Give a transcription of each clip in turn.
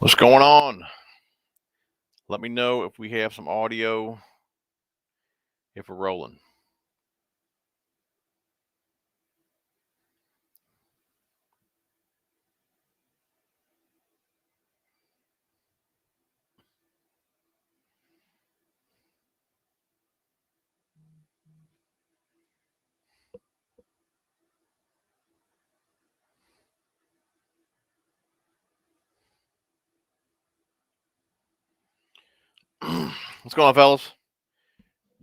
What's going on? Let me know if we have some audio, if we're rolling. What's going on, fellas?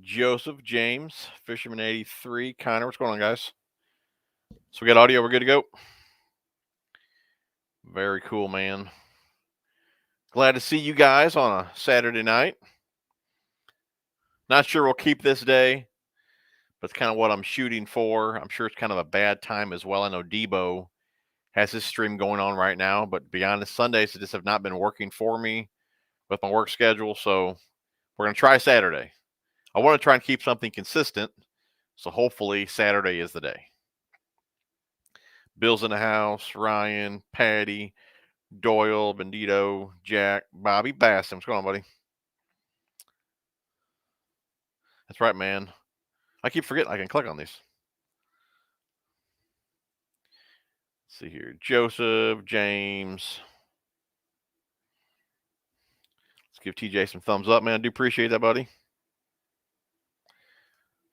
Joseph, James, Fisherman 83, Connor. What's going on, guys? So we got audio. We're good to go. Very cool, man. Glad to see you guys on a Saturday night. Not sure we'll keep this day, but it's kind of what I'm shooting for. I'm sure it's kind of a bad time as well. I know Debo has his stream going on right now, but to be honest, Sundays just have not been working for me with my work schedule. So we're going to try Saturday. I want to try and keep something consistent. So hopefully Saturday is the day. Bill's in the house, Ryan, Patty, Doyle, Bendito, Jack, Bobby, Baston. What's going on, buddy? That's right, man. I keep forgetting I can click on these. Let's see here. Joseph, James. Let's give TJ some thumbs up, man. I do appreciate that, buddy.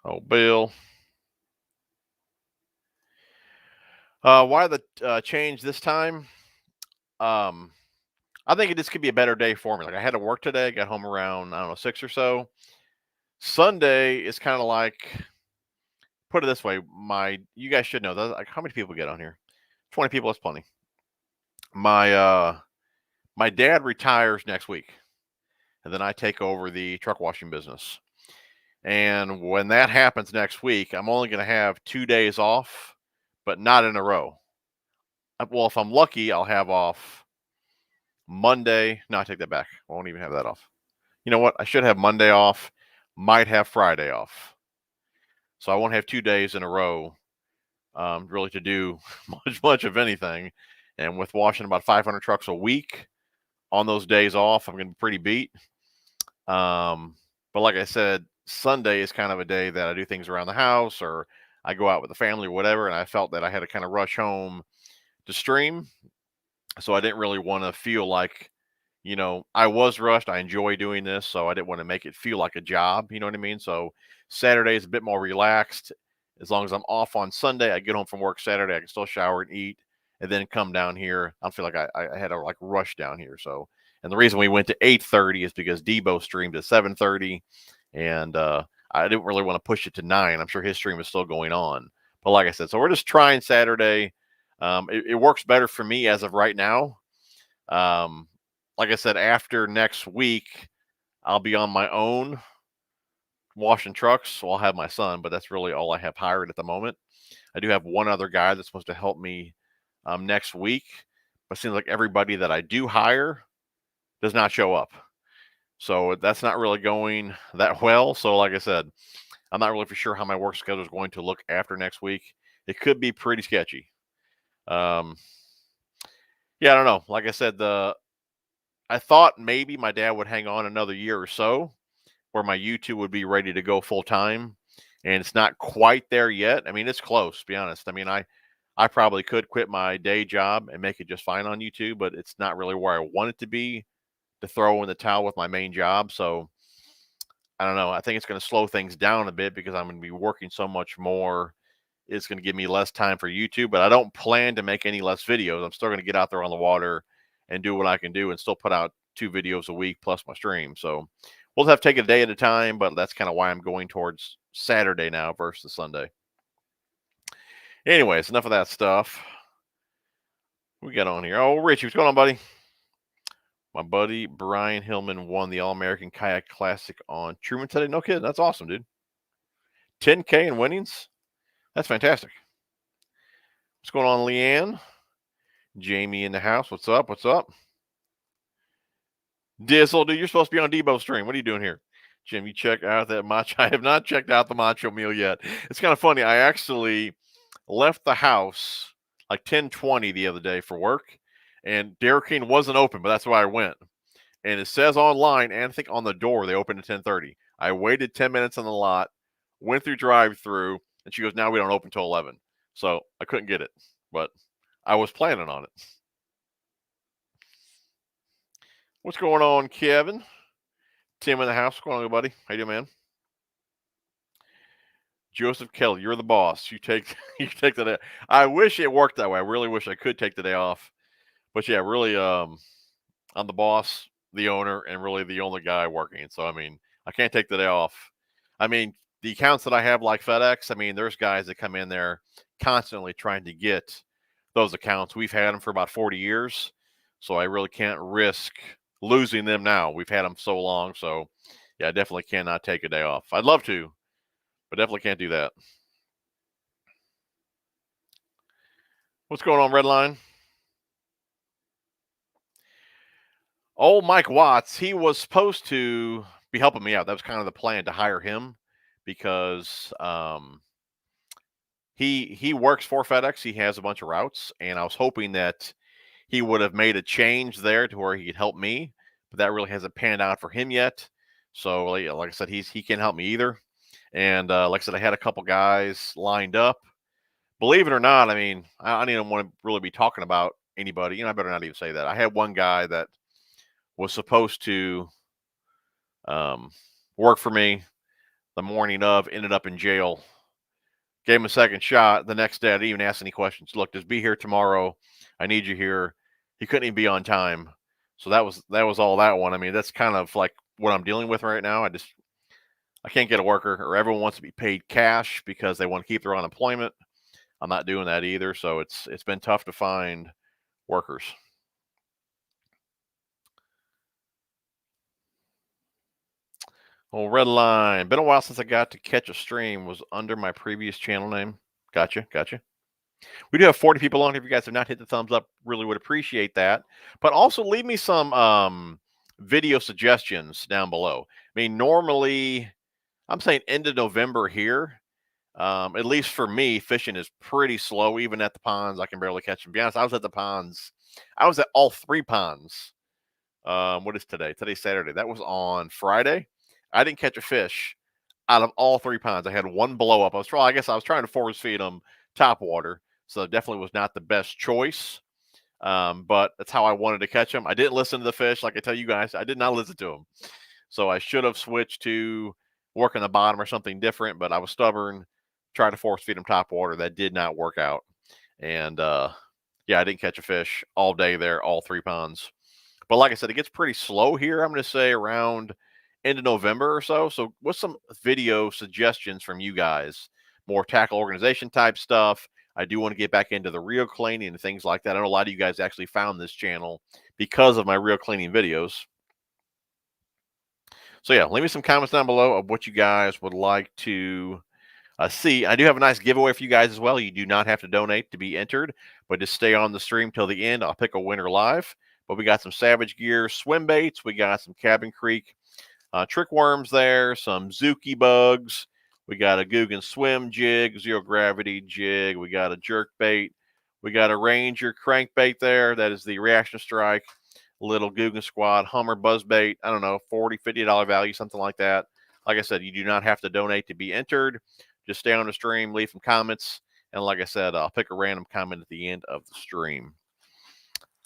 Oh, Bill. Why the change this time? I think this could be a better day for me. Like I had to work today, got home around, I don't know, 6 or so. Sunday is kind of like, put it this way, you guys should know, like, how many people get on here? 20 people, that's plenty. My dad retires next week, and then I take over the truck washing business. And when that happens next week, I'm only going to have 2 days off, but not in a row. Well, if I'm lucky, I'll have off Monday. No, I take that back. I won't even have that off. You know what? I should have Monday off, might have Friday off. So I won't have 2 days in a row really to do much of anything. And with washing about 500 trucks a week on those days off, I'm going to be pretty beat. But like I said, Sunday is kind of a day that I do things around the house or I go out with the family or whatever. And I felt that I had to kind of rush home to stream. So I didn't really want to feel like, I was rushed. I enjoy doing this. So I didn't want to make it feel like a job. You know what I mean? So Saturday is a bit more relaxed. As long as I'm off on Sunday, I get home from work Saturday, I can still shower and eat and then come down here. I feel like I had to like rush down here. So, and the reason we went to 8:30 is because Debo streamed at 7:30 and I didn't really want to push it to 9. I'm sure his stream is still going on. But like I said, so we're just trying Saturday. It works better for me as of right now. Like I said, after next week, I'll be on my own washing trucks. So I'll have my son, but that's really all I have hired at the moment. I do have one other guy that's supposed to help me next week, but it seems like everybody that I do hire does not show up. So that's not really going that well. So like I said, I'm not really for sure how my work schedule is going to look after next week. It could be pretty sketchy. Yeah, I don't know. Like I said, I thought maybe my dad would hang on another year or so where my YouTube would be ready to go full time. And it's not quite there yet. I mean, it's close, to be honest. I mean, I probably could quit my day job and make it just fine on YouTube, but it's not really where I want it to be to throw in the towel with my main job. So I don't know. I think it's going to slow things down a bit because I'm going to be working so much more. It's going to give me less time for YouTube, but I don't plan to make any less videos. I'm still going to get out there on the water and do what I can do and still put out 2 videos a week plus my stream. So we'll have to take it a day at a time, but that's kind of why I'm going towards Saturday now versus Sunday. Anyways, enough of that stuff. We got on here. Oh, Richie, what's going on, buddy? My buddy Brian Hillman won the All-American Kayak Classic on Truman today. No kidding. That's awesome, dude. 10K in winnings. That's fantastic. What's going on, Leanne? Jamie in the house. What's up? What's up? Dizzle, dude, you're supposed to be on Debo's stream. What are you doing here? Jim, you check out that macho. I have not checked out the macho meal yet. It's kind of funny. I actually left the house like 10:20 the other day for work, And Dairy King wasn't open, but that's why I went. And it says online, and I think on the door they opened at 10:30. I waited 10 minutes on the lot, went through drive-through, and she goes, "Now we don't open till 11." So I couldn't get it, but I was planning on it. What's going on, Kevin? Tim in the house. What's going on, buddy? How you doing, man? Joseph Kelly, you're the boss. You take you take the day. I wish it worked that way. I really wish I could take the day off. But yeah, really, I'm the boss, the owner, and really the only guy working. So I mean, I can't take the day off. I mean, the accounts that I have, like FedEx, I mean, there's guys that come in there constantly trying to get those accounts. We've had them for about 40 years, so I really can't risk losing them now. We've had them so long, so yeah, I definitely cannot take a day off. I'd love to, but definitely can't do that. What's going on, Redline? Old Mike Watts, he was supposed to be helping me out. That was kind of the plan, to hire him, because he works for FedEx. He has a bunch of routes, and I was hoping that he would have made a change there to where he could help me, but that really hasn't panned out for him yet. So, like I said, he can't help me either. And like I said, I had a couple guys lined up. Believe it or not, I mean, I didn't want to really be talking about anybody. I better not even say that. I had one guy that was supposed to um, work for me the morning of, ended up in jail. Gave him a second shot. The next day, I didn't even ask any questions. Look, just be here tomorrow. I need you here. He couldn't even be on time. So that was all that one. I mean, that's kind of like what I'm dealing with right now. I can't get a worker, or everyone wants to be paid cash because they want to keep their unemployment. I'm not doing that either. So it's been tough to find workers. Well, red line. Been a while since I got to catch a stream. Was under my previous channel name. Gotcha, gotcha. We do have 40 people on here. If you guys have not hit the thumbs up, really would appreciate that. But also leave me some video suggestions down below. I mean, normally I'm saying end of November here. At least for me, fishing is pretty slow. Even at the ponds, I can barely catch them. To be honest, I was at the ponds. I was at all three ponds. What is today? Today's Saturday. That was on Friday. I didn't catch a fish out of all three ponds. I had one blow up. I guess I was trying to force feed them top water, so it definitely was not the best choice. But that's how I wanted to catch them. I didn't listen to the fish, like I tell you guys. I did not listen to them, so I should have switched to working the bottom or something different. But I was stubborn, tried to force feed them top water. That did not work out, and yeah, I didn't catch a fish all day there, all three ponds. But like I said, it gets pretty slow here. I'm going to say around end of November or so. So, what's some video suggestions from you guys? More tackle organization type stuff. I do want to get back into the reel cleaning and things like that. I know a lot of you guys actually found this channel because of my reel cleaning videos. So, yeah, leave me some comments down below of what you guys would like to see. I do have a nice giveaway for you guys as well. You do not have to donate to be entered, but just stay on the stream till the end. I'll pick a winner live. But we got some Savage Gear swim baits. We got some Cabin Creek trick worms there, some Zuki bugs. We got a Guggen swim jig, zero gravity jig. We got a jerk bait. We got a Ranger crankbait there. That is the Reaction Strike little Guggen Squad Hummer buzz bait. I don't know, $40, $50 value, something like that. Like I said, you do not have to donate to be entered. Just stay on the stream, leave some comments, and like I said, I'll pick a random comment at the end of the stream.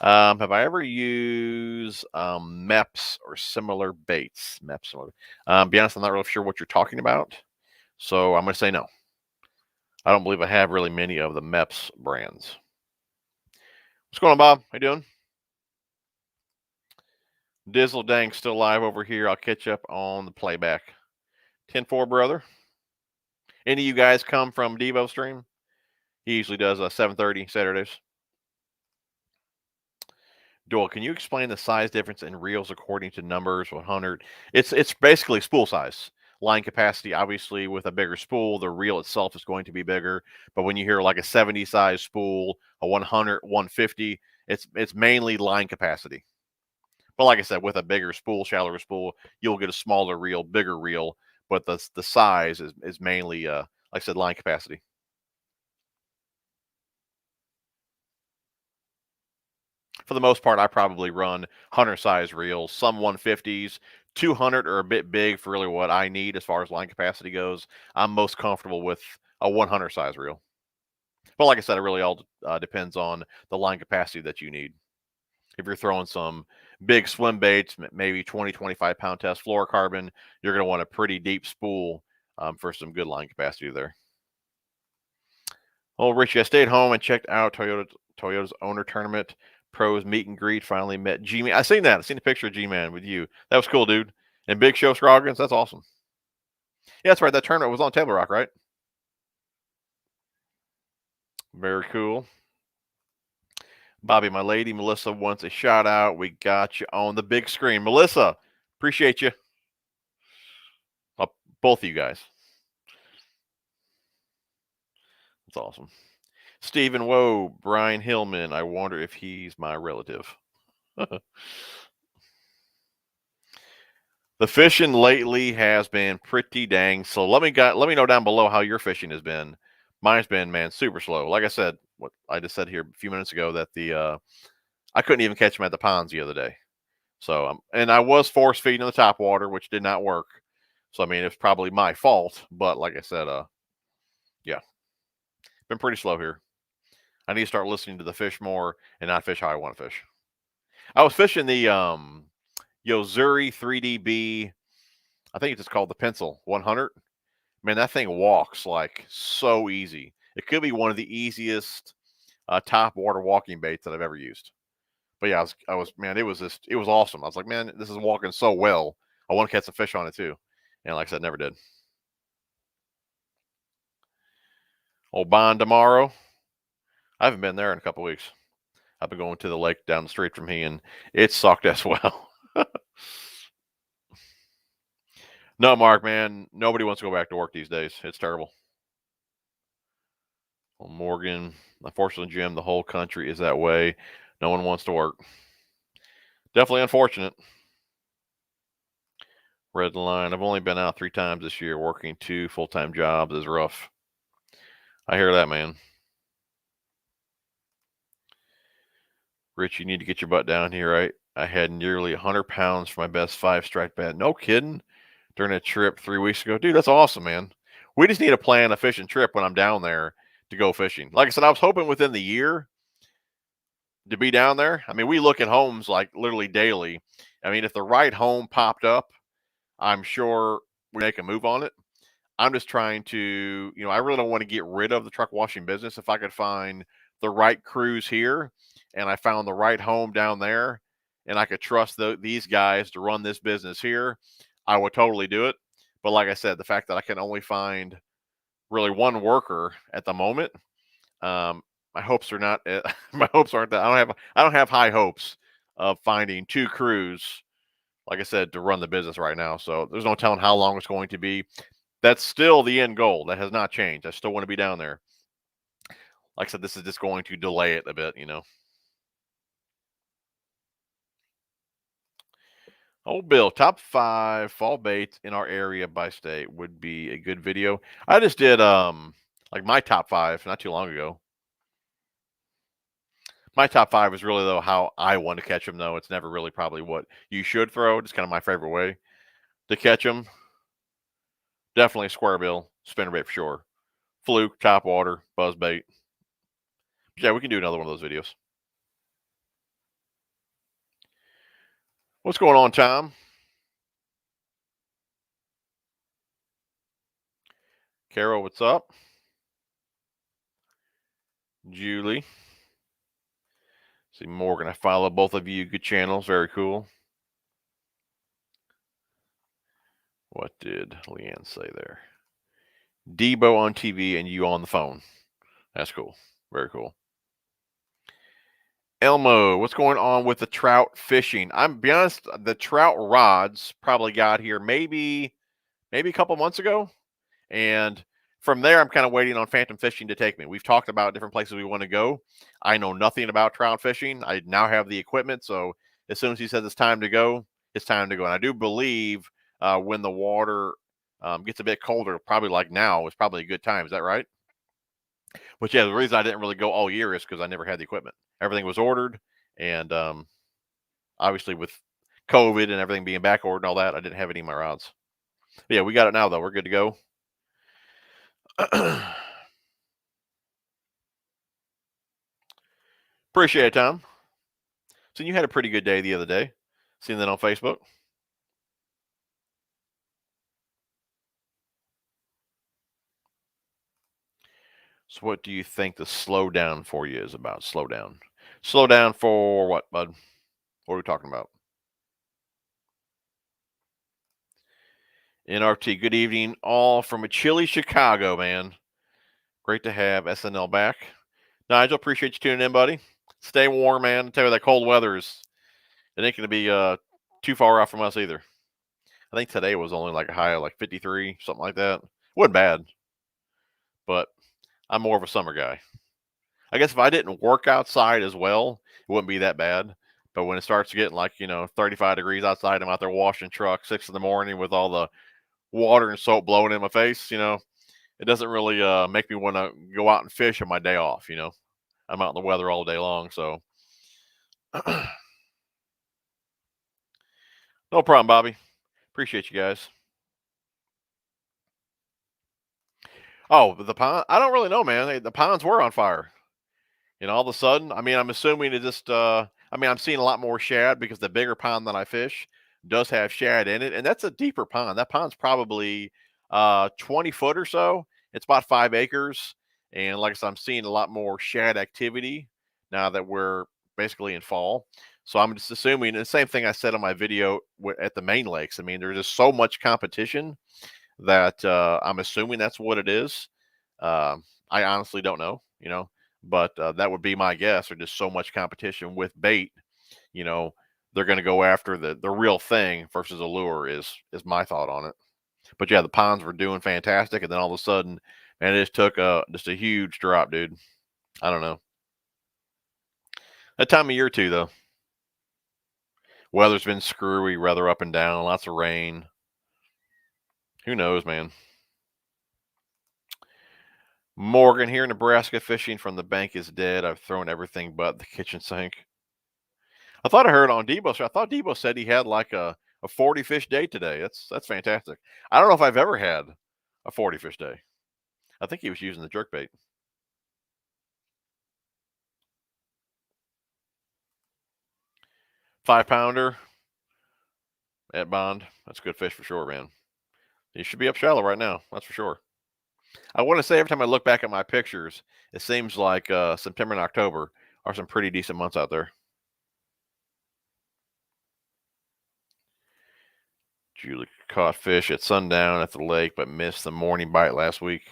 Have I ever used MEPS or similar baits? MEPS. Be honest, I'm not really sure what you're talking about, so I'm going to say no. I don't believe I have really many of the MEPS brands. What's going on, Bob? How you doing? Dizzle Dang still live over here. I'll catch up on the playback. 10-4, brother. Any of you guys come from Devo stream? He usually does 7:30 Saturdays. Joel, can you explain the size difference in reels according to numbers 100? It's basically spool size. Line capacity, obviously, with a bigger spool, the reel itself is going to be bigger. But when you hear like a 70 size spool, a 100, 150, it's mainly line capacity. But like I said, with a bigger spool, shallower spool, you'll get a smaller reel, bigger reel. But the size is mainly, like I said, line capacity. For the most part, I probably run 100 size reels, some 150s. 200 are a bit big for really what I need as far as line capacity goes. I'm most comfortable with a 100 size reel. But like I said, it really all depends on the line capacity that you need. If you're throwing some big swim baits, maybe 20, 25 pound test fluorocarbon, you're going to want a pretty deep spool for some good line capacity there. Well, Richie, I stayed home and checked out Toyota's owner tournament pros meet and greet. Finally met G-Man. I seen that. I seen a picture of G-Man with you. That was cool, dude. And Big Show Scroggins. That's awesome. Yeah, that's right. That tournament was on Table Rock, right? Very cool. Bobby, my lady, Melissa wants a shout out. We got you on the big screen. Melissa, appreciate you. Both of you guys. That's awesome. Stephen Woe, Brian Hillman. I wonder if he's my relative. The fishing lately has been pretty dang slow. Let me know down below how your fishing has been. Mine's been, man, super slow. Like I said, what I just said here a few minutes ago, that I couldn't even catch them at the ponds the other day. So and I was force feeding in the top water, which did not work. So I mean, it's probably my fault. But like I said, yeah, been pretty slow here. I need to start listening to the fish more and not fish how I want to fish. I was fishing the Yozuri 3DB. I think it's just called the Pencil 100. Man, that thing walks like so easy. It could be one of the easiest top water walking baits that I've ever used. But yeah, man, it was awesome. I was like, man, this is walking so well. I want to catch some fish on it too. And like I said, never did. Old Bond tomorrow. I haven't been there in a couple weeks. I've been going to the lake down the street from me, and it sucked as well. No, Mark, man, nobody wants to go back to work these days. It's terrible. Well, Morgan, unfortunately, Jim, the whole country is that way. No one wants to work. Definitely unfortunate. Red line. I've only been out 3 times this year. Working 2 full-time jobs is rough. I hear that, man. Rich, you need to get your butt down here, right? I had nearly 100 pounds for my best 5 strike bat. No kidding. During a trip 3 weeks ago. Dude, that's awesome, man. We just need to plan a fishing trip when I'm down there to go fishing. Like I said, I was hoping within the year to be down there. I mean, we look at homes like literally daily. I mean, if the right home popped up, I'm sure we make a move on it. I'm just trying to, I really don't want to get rid of the truck washing business. If I could find the right crews here and I found the right home down there and I could trust these guys to run this business here, I would totally do it. But like I said, the fact that I can only find really one worker at the moment, my hopes are not. My hopes aren't that. I don't have high hopes of finding 2 crews, like I said, to run the business right now. So there's no telling how long it's going to be. That's still the end goal. That has not changed. I still want to be down there. Like I said, this is just going to delay it a bit. Oh, Bill, top 5 fall baits in our area by state would be a good video. I just did like my top 5 not too long ago. My top 5 is really though how I want to catch them though. It's never really probably what you should throw. It's kind of my favorite way to catch them. Definitely square bill, spinnerbait for sure. Fluke, top water, buzz bait. Yeah, we can do another one of those videos. What's going on, Tom? Carol, what's up? Julie. See, Morgan, I follow both of you. Good channels. Very cool. What did Leanne say there? Debo on TV and you on the phone. That's cool. Very cool. Elmo, what's going on with the trout fishing? I'm be honest, the trout rods probably got here maybe a couple months ago. And from there, I'm kind of waiting on Phantom Fishing to take me. We've talked about different places we want to go. I know nothing about trout fishing. I now have the equipment. So as soon as he says it's time to go, it's time to go. And I do believe when the water gets a bit colder, probably like now, is probably a good time. Is that right? But yeah, the reason I didn't really go all year is because I never had the equipment. Everything was ordered And obviously with COVID and everything being back ordered and all that, I didn't have any of my rods. But yeah, we got it now though. We're good to go. Appreciate it, Tom. So you had a pretty good day the other day. Seen that on Facebook. So what do you think the slowdown for you is about? Slow down. Slow down for what, bud? What are we talking about? NRT, good evening. All from a chilly Chicago, man. Great to have SNL back. Nigel, appreciate you tuning in, buddy. Stay warm, man. I tell you, that cold weather is, it ain't going to be too far off from us either. I think today was only like a high of like 53, something like that. Wasn't bad, but I'm more of a summer guy. I guess if I didn't work outside as well, it wouldn't be that bad. But when it starts getting like, 35 degrees outside, I'm out there washing trucks 6 in the morning with all the water and soap blowing in my face, it doesn't really make me want to go out and fish on my day off, I'm out in the weather all day long. So no problem, Bobby. Appreciate you guys. Oh, the pond. I don't really know, man. The ponds were on fire. All of a sudden, I mean, I'm assuming it just, I'm seeing a lot more shad because the bigger pond that I fish does have shad in it. And that's a deeper pond. That pond's probably 20 foot or so. It's about 5 acres. And like I said, I'm seeing a lot more shad activity now that we're basically in fall. So I'm just assuming the same thing I said on my video at the main lakes. I mean, there's just so much competition that I'm assuming that's what it is. I honestly don't know, but that would be my guess. There's just so much competition with bait, you know, they're going to go after the real thing versus a lure is my thought on it. But yeah, the ponds were doing fantastic, and then all of a sudden, man, it just took just a huge drop, dude. I don't know. That time of year too, though. Weather's been screwy, weather up and down, lots of rain. Who knows, man? Morgan here in Nebraska, fishing from the bank is dead. I've thrown everything but the kitchen sink. I thought I heard on Debo. So I thought Debo said he had like a 40 fish day today. That's fantastic. I don't know if I've ever had a 40 fish day. I think he was using the jerk bait. 5 pounder at Bond. That's a good fish for sure, man. He should be up shallow right now. That's for sure. I want to say every time I look back at my pictures, it seems like September and October are some pretty decent months out there. Julie caught fish at sundown at the lake, but missed the morning bite last week.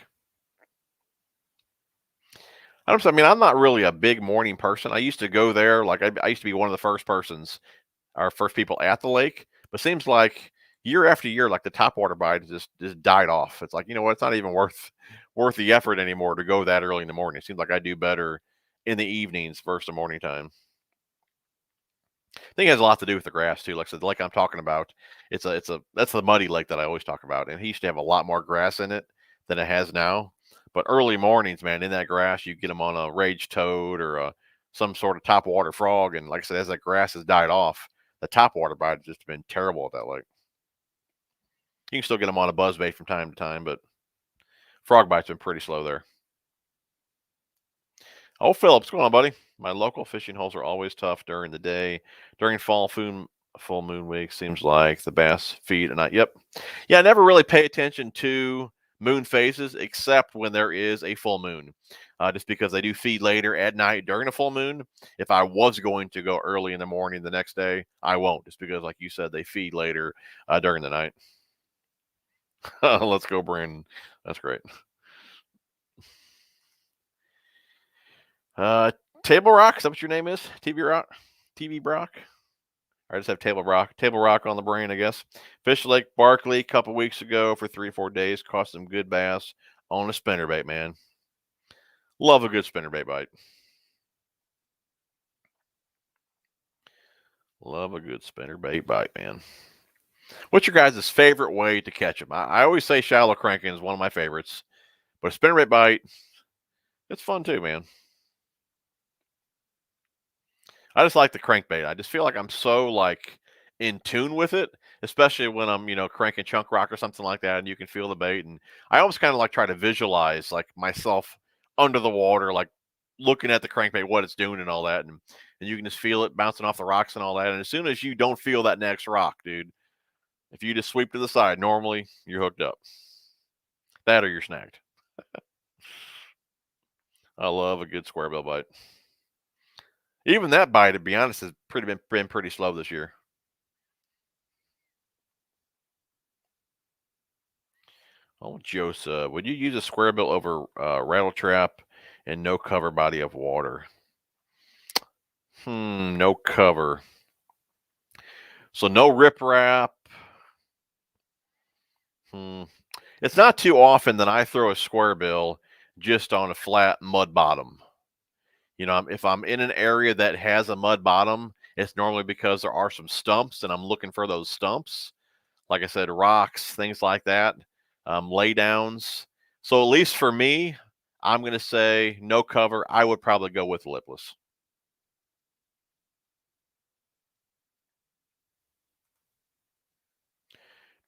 I'm not really a big morning person. I used to go there, like I used to be one of the first persons, or first people at the lake. But seems like year after year, like the topwater bite just died off. It's like, it's not even worth the effort anymore to go that early in the morning. It seems like I do better in the evenings versus the morning time. I think it has a lot to do with the grass too. Like I said, the lake I'm talking about, that's the muddy lake that I always talk about, and he used to have a lot more grass in it than it has now. But early mornings, man, in that grass, you get them on a rage toad or some sort of topwater frog, and like I said, as that grass has died off, the topwater bite has just been terrible at that lake. You can still get them on a buzzbait from time to time, but frog bites been pretty slow there. Oh, Phillips, what's going on, buddy? My local fishing holes are always tough during the day. During full moon week, seems like the bass feed at night. Yep. Yeah, I never really pay attention to moon phases except when there is a full moon. Just because they do feed later at night during a full moon. If I was going to go early in the morning the next day, I won't. Just because, like you said, they feed later during the night. Let's go, Brandon. That's great. Uh, Table Rock, is that what your name is? TV Rock? TV Brock? I just have Table Rock on the brain, I guess. Fish Lake Barkley a couple weeks ago for 3 or 4 days. Caught some good bass on a spinnerbait, man. Love a good spinnerbait bite. Love a good spinnerbait bite, man. What's your guys' favorite way to catch them? I always say shallow cranking is one of my favorites, but a spinnerbait bite, it's fun too, man. I just like the crankbait. I just feel like I'm so like in tune with it, especially when I'm, cranking chunk rock or something like that, and you can feel the bait. And I always kind of like try to visualize like myself under the water, like looking at the crankbait, what it's doing and all that, and you can just feel it bouncing off the rocks and all that. And as soon as you don't feel that next rock, dude, if you just sweep to the side, normally you're hooked up. That or you're snagged. I love a good square bill bite. Even that bite, to be honest, has been pretty slow this year. Oh, Joseph, would you use a square bill over rattle trap and no cover body of water? No cover. So no riprap. Hmm. It's not too often that I throw a square bill just on a flat mud bottom. If I'm in an area that has a mud bottom, it's normally because there are some stumps and I'm looking for those stumps. Like I said, rocks, things like that, lay downs. So at least for me, I'm going to say no cover. I would probably go with lipless.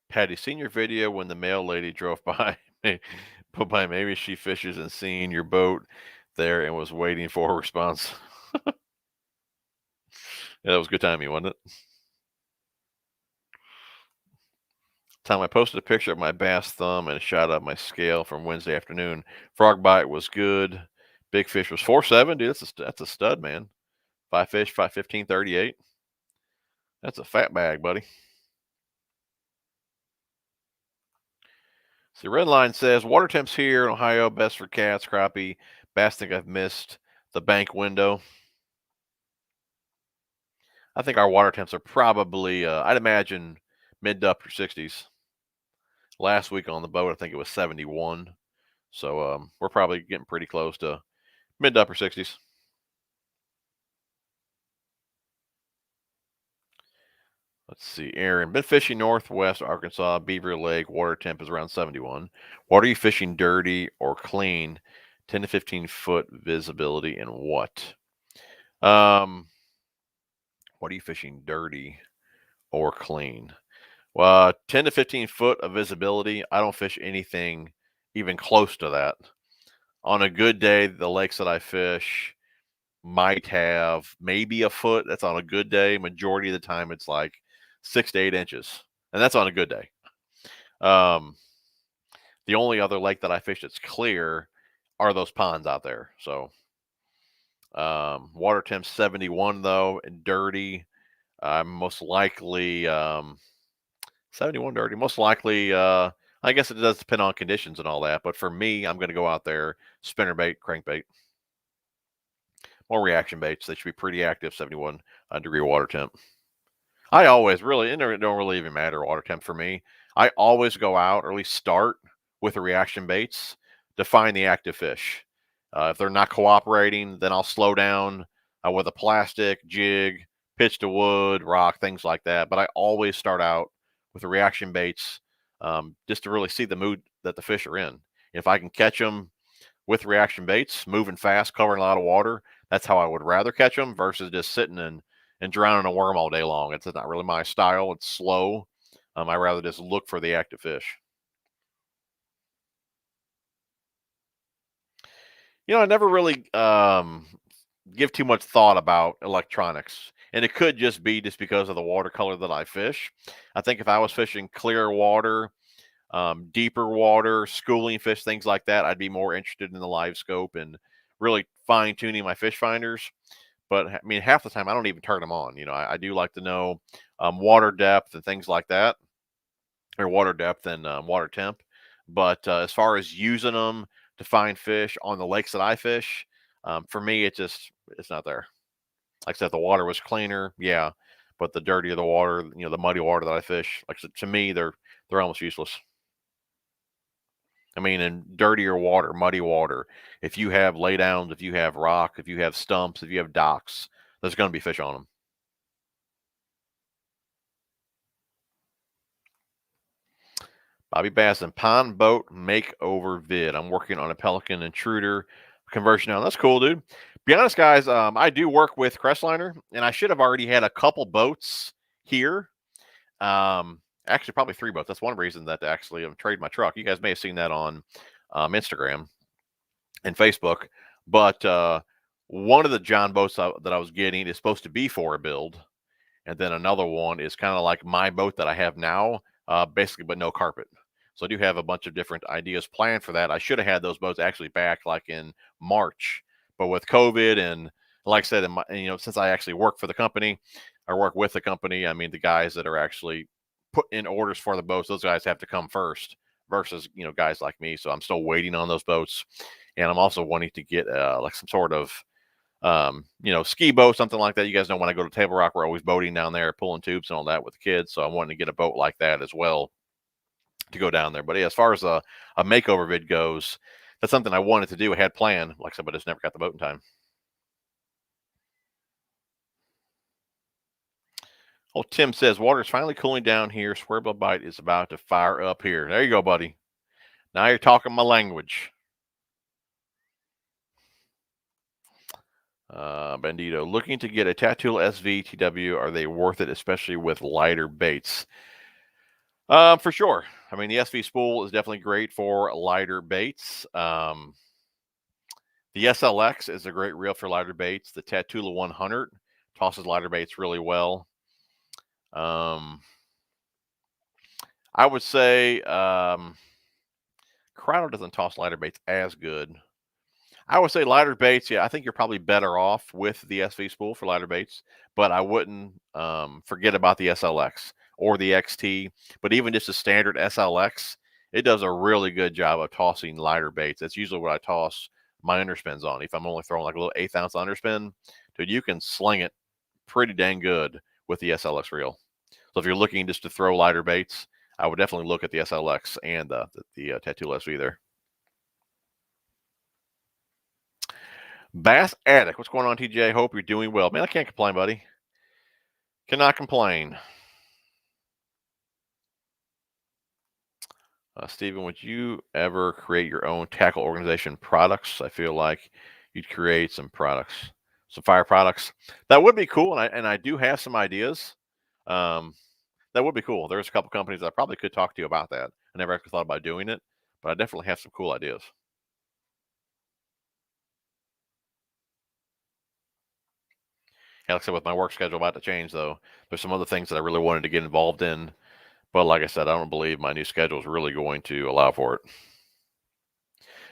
Patty, seen your video when the mail lady drove by? But by maybe she fishes and seen your boat there and was waiting for a response. Yeah, that was good timing, wasn't it? Time I posted a picture of my bass thumb and a shot of my scale from Wednesday afternoon. Frog bite was good. Big fish was 4.7, dude. That's a stud, man. Five fish, 515, 38. That's a fat bag, buddy. See, red line says water temps here in Ohio best for cats, crappie, bass. Think I've missed the bank window. I think our water temps are probably, I'd imagine, mid to upper 60s. Last week on the boat, I think it was 71. So we're probably getting pretty close to mid to upper 60s. Let's see, Aaron. Been fishing northwest Arkansas, Beaver Lake. Water temp is around 71. What are you fishing, dirty or clean? 10 to 15 foot visibility and what? Um, what are you fishing, dirty or clean? Well, 10 to 15 foot of visibility. I don't fish anything even close to that. On a good day, the lakes that I fish might have maybe a foot. That's on a good day. Majority of the time, it's like 6 to 8 inches, and that's on a good day. Um, the only other lake that I fish that's clear are those ponds out there. So water temp 71 though, and dirty. Most likely 71 dirty. Most likely, I guess it does depend on conditions and all that. But for me, I'm going to go out there, spinnerbait, crankbait, more reaction baits. They should be pretty active, 71 degree water temp. I always really, it don't really even matter water temp for me. I always go out, or at least start with the reaction baits to find the active fish. If they're not cooperating, then I'll slow down with a plastic, jig, pitch to wood, rock, things like that. But I always start out with the reaction baits just to really see the mood that the fish are in. If I can catch them with reaction baits, moving fast, covering a lot of water, that's how I would rather catch them versus just sitting and drowning a worm all day long. It's not really my style. It's slow. I rather just look for the active fish. I never really give too much thought about electronics. And it could just be just because of the watercolor that I fish. I think if I was fishing clear water, deeper water, schooling fish, things like that, I'd be more interested in the live scope and really fine tuning my fish finders. But I mean, half the time I don't even turn them on. I do like to know water depth and things like that, or water depth and water temp. But as far as using them to find fish on the lakes that I fish, for me, it's not there. Like I said, the water was cleaner, yeah, but the dirtier the water, the muddy water that I fish, like I said, to me, they're almost useless. I mean, in dirtier water, muddy water, if you have laydowns, if you have rock, if you have stumps, if you have docks, there's going to be fish on them. Bobby Bass and Pond Boat Makeover vid. I'm working on a Pelican intruder. conversion now. That's cool, dude. Be honest, guys. I do work with Crestliner, and I should have already had a couple boats here. Actually, probably 3 boats. That's one reason that to actually trade my truck. You guys may have seen that on Instagram and Facebook. But one of the John boats that I was getting is supposed to be for a build, and then another one is kind of like my boat that I have now, basically, but no carpet. So I do have a bunch of different ideas planned for that. I should have had those boats actually back like in March, but with COVID and like I said, since I actually work for the company or work with the company, I mean the guys that are actually put in orders for the boats, those guys have to come first versus guys like me. So I'm still waiting on those boats, and I'm also wanting to get like some sort of ski boat, something like that. You guys know when I go to Table Rock, we're always boating down there, pulling tubes and all that with the kids. So I'm wanting to get a boat like that as well to go down there. But yeah, as far as a makeover vid goes, that's something I wanted to do. I had planned, like I said, but just never got the boat in time. Oh, Tim says water's finally cooling down here. Swearbill Bite is about to fire up here. There you go, buddy. Now you're talking my language. Bandito, looking to get a Tattoo SVTW. Are they worth it, especially with lighter baits? For sure. I mean, the SV spool is definitely great for lighter baits. The SLX is a great reel for lighter baits. The Tatula 100 tosses lighter baits really well. I would say Crowder doesn't toss lighter baits as good. I would say lighter baits. Yeah, I think you're probably better off with the SV spool for lighter baits, but I wouldn't forget about the SLX or the XT. But even just a standard SLX, it does a really good job of tossing lighter baits. That's usually what I toss my underspins on. If I'm only throwing like a little 1/8 ounce underspin, dude, you can sling it pretty dang good with the SLX reel. So if you're looking just to throw lighter baits, I would definitely look at the SLX and the Tattoo SV there. Bass Attic, what's going on, TJ? Hope you're doing well. Man, I can't complain, buddy. Cannot complain. Steven, would you ever create your own tackle organization products? I feel like you'd create some products, some fire products. That would be cool, and I do have some ideas. Um, that would be cool. There's a couple companies I probably could talk to you about that. I never actually thought about doing it, but I definitely have some cool ideas. Yeah, like I said, with my work schedule about to change, though, there's some other things that I really wanted to get involved in. But like I said, I don't believe my new schedule is really going to allow for it.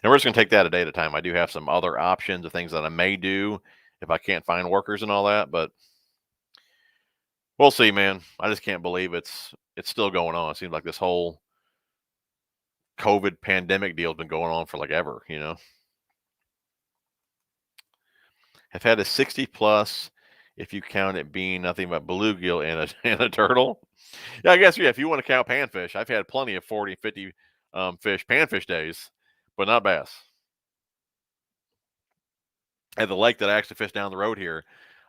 And we're just going to take that a day at a time. I do have some other options of things that I may do if I can't find workers and all that, but we'll see, man. I just can't believe it's still going on. It seems like this whole COVID pandemic deal has been going on for like ever. I've had a 60 plus if you count it being nothing but bluegill and and a turtle. Yeah, I guess, yeah, if you want to count panfish, I've had plenty of 40, 50 fish, panfish days, but not bass. At the lake that I actually fished down the road here,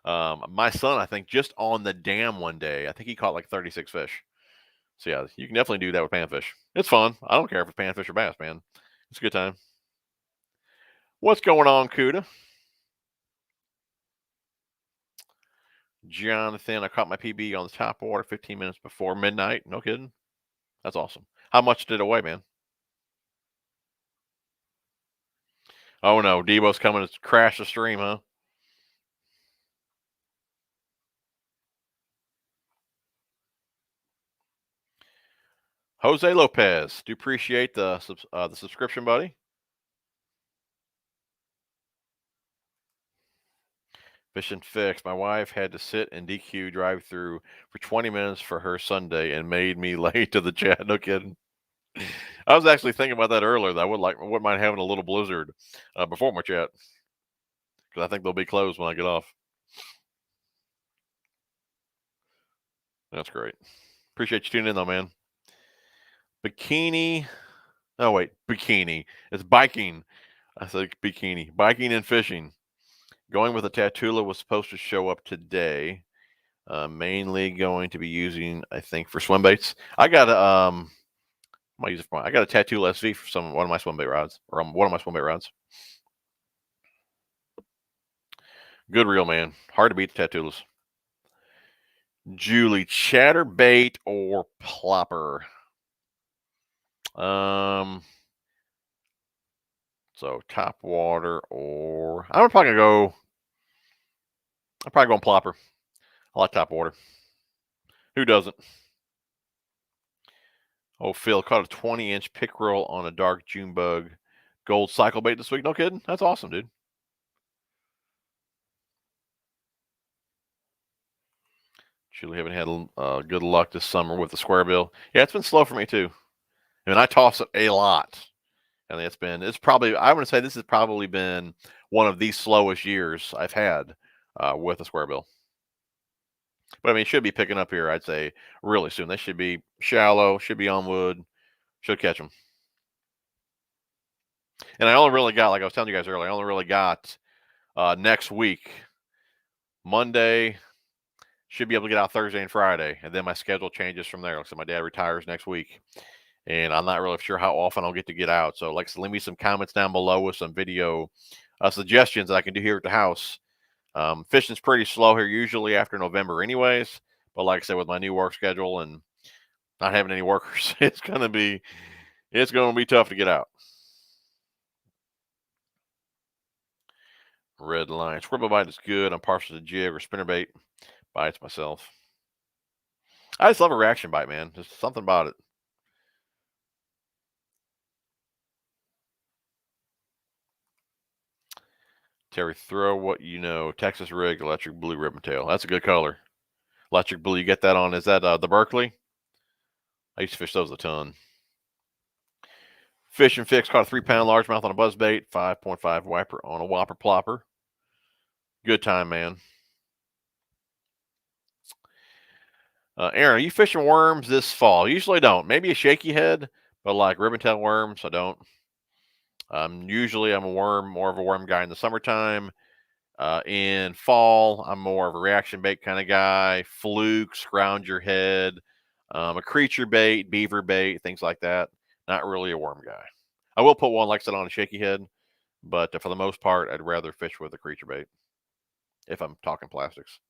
my son, I think, just on the dam one day, I think he caught like 36 fish. So yeah, you can definitely do that with panfish. It's fun. I don't care if it's panfish or bass, man. It's a good time. What's going on, Cuda? Jonathan, I caught my PB on the top water 15 minutes before midnight. No kidding. That's awesome. How much did it weigh, man? Oh no, Debo's coming to crash the stream, huh? Jose Lopez, do appreciate the subscription, buddy. Fish and Fix. My wife had to sit in DQ drive through for 20 minutes for her Sunday and made me late to the chat. No kidding. I was actually thinking about that earlier. That I wouldn't mind having a little blizzard before my chat because I think they'll be closed when I get off. That's great. Appreciate you tuning in, though, man. Bikini. Oh wait, bikini. It's biking. I said bikini. Biking and fishing. Going with a Tatula was supposed to show up today. Mainly going to be using, I think, for swim baits. I got a I got a Tattoo SV for one of my swim bait rods, or one of my swim bait rods. Good reel, man. Hard to beat the Tattoos. Julie, chatterbait or plopper? Um, so top water or I'm probably gonna go. I'm probably going plopper. I like top water. Who doesn't? Oh, Phil caught a 20-inch pickerel on a dark June bug. Gold cycle bait this week. No kidding. That's awesome, dude. Julie, haven't had good luck this summer with the square bill. Yeah, it's been slow for me too. I mean, I toss it a lot. And it's probably, I would say this has probably been one of the slowest years I've had with a square bill. But I mean, it should be picking up here, I'd say, really soon. They should be shallow, should be on wood, should catch them. And I only really got, like I was telling you guys earlier, I only really got next week, Monday, should be able to get out Thursday and Friday. And then my schedule changes from there. Like I said, my dad retires next week. And I'm not really sure how often I'll get to get out. So, like I said, leave me some comments down below with some video suggestions that I can do here at the house. Fishing's pretty slow here, usually after November, anyways. But like I said, with my new work schedule and not having any workers, it's gonna be tough to get out. Red line, scribble bite is good. I'm partial to jig or spinnerbait bites myself. I just love a reaction bite, man. Just something about it. Terry, throw what you know. Texas rig, electric blue ribbon tail. That's a good color. Electric blue. You get that on? Is that the Berkeley? I used to fish those a ton. Fish and Fix caught a 3-pound largemouth on a buzzbait, 5.5 wiper on a whopper plopper. Good time, man. Aaron, are you fishing worms this fall? Usually don't. Maybe a shaky head, but like ribbon tail worms, I don't. Usually I'm more of a worm guy in the summertime. In fall, I'm more of a reaction bait kind of guy. Fluke, scrounge your head, a creature bait, beaver bait, things like that. Not really a worm guy. I will put one, like I said, on a shaky head, but for the most part, I'd rather fish with a creature bait if I'm talking plastics.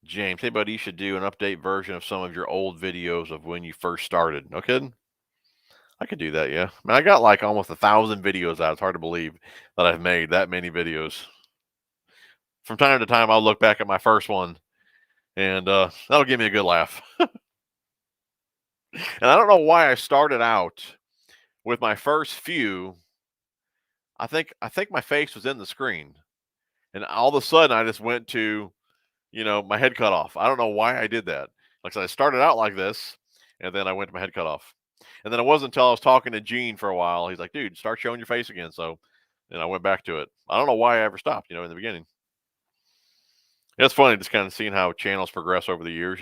James, hey buddy, you should do an update version of some of your old videos of when you first started. No kidding? I could do that, yeah. I mean, I got like almost 1,000 videos out. It's hard to believe that I've made that many videos. From time to time, I'll look back at my first one, and that'll give me a good laugh. And I don't know why I started out with my first few. I think my face was in the screen, and all of a sudden, I just went to my head cut off. I don't know why I did that. Like I said, I started out like this, and then I went to my head cut off. And then it wasn't until I was talking to Gene for a while. He's like, dude, start showing your face again. So then I went back to it. I don't know why I ever stopped, in the beginning. It's funny just kind of seeing how channels progress over the years.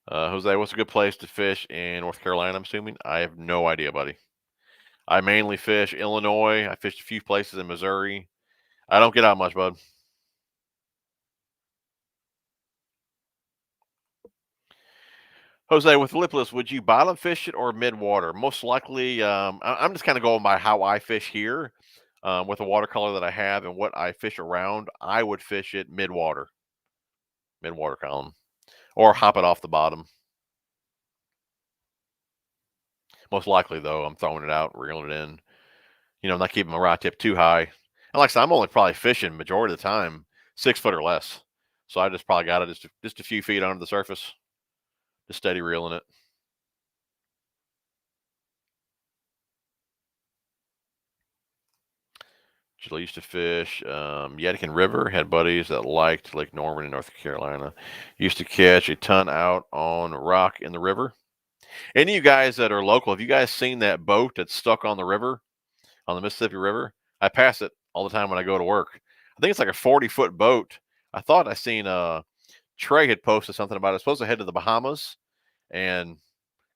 Jose, what's a good place to fish in North Carolina, I'm assuming? I have no idea, buddy. I mainly fish Illinois. I fished a few places in Missouri. I don't get out much, bud. Jose, with lipless, would you bottom fish it or mid water? Most likely, I'm just kind of going by how I fish here with the watercolor that I have and what I fish around. I would fish it mid water column, or hop it off the bottom. Most likely, though, I'm throwing it out, reeling it in. I'm not keeping my rod tip too high. And like I said, I'm only probably fishing majority of the time 6 foot or less. So I just probably got it just a few feet under the surface, just steady reeling it. I used to fish Yadkin River. Had buddies that liked Lake Norman in North Carolina. Used to catch a ton out on rock in the river. Any of you guys that are local, have you guys seen that boat that's stuck on the river, on the Mississippi River? I pass it all the time when I go to work. I think it's like a 40-foot boat. I thought I seen Trey had posted something about it. It's supposed to head to the Bahamas, and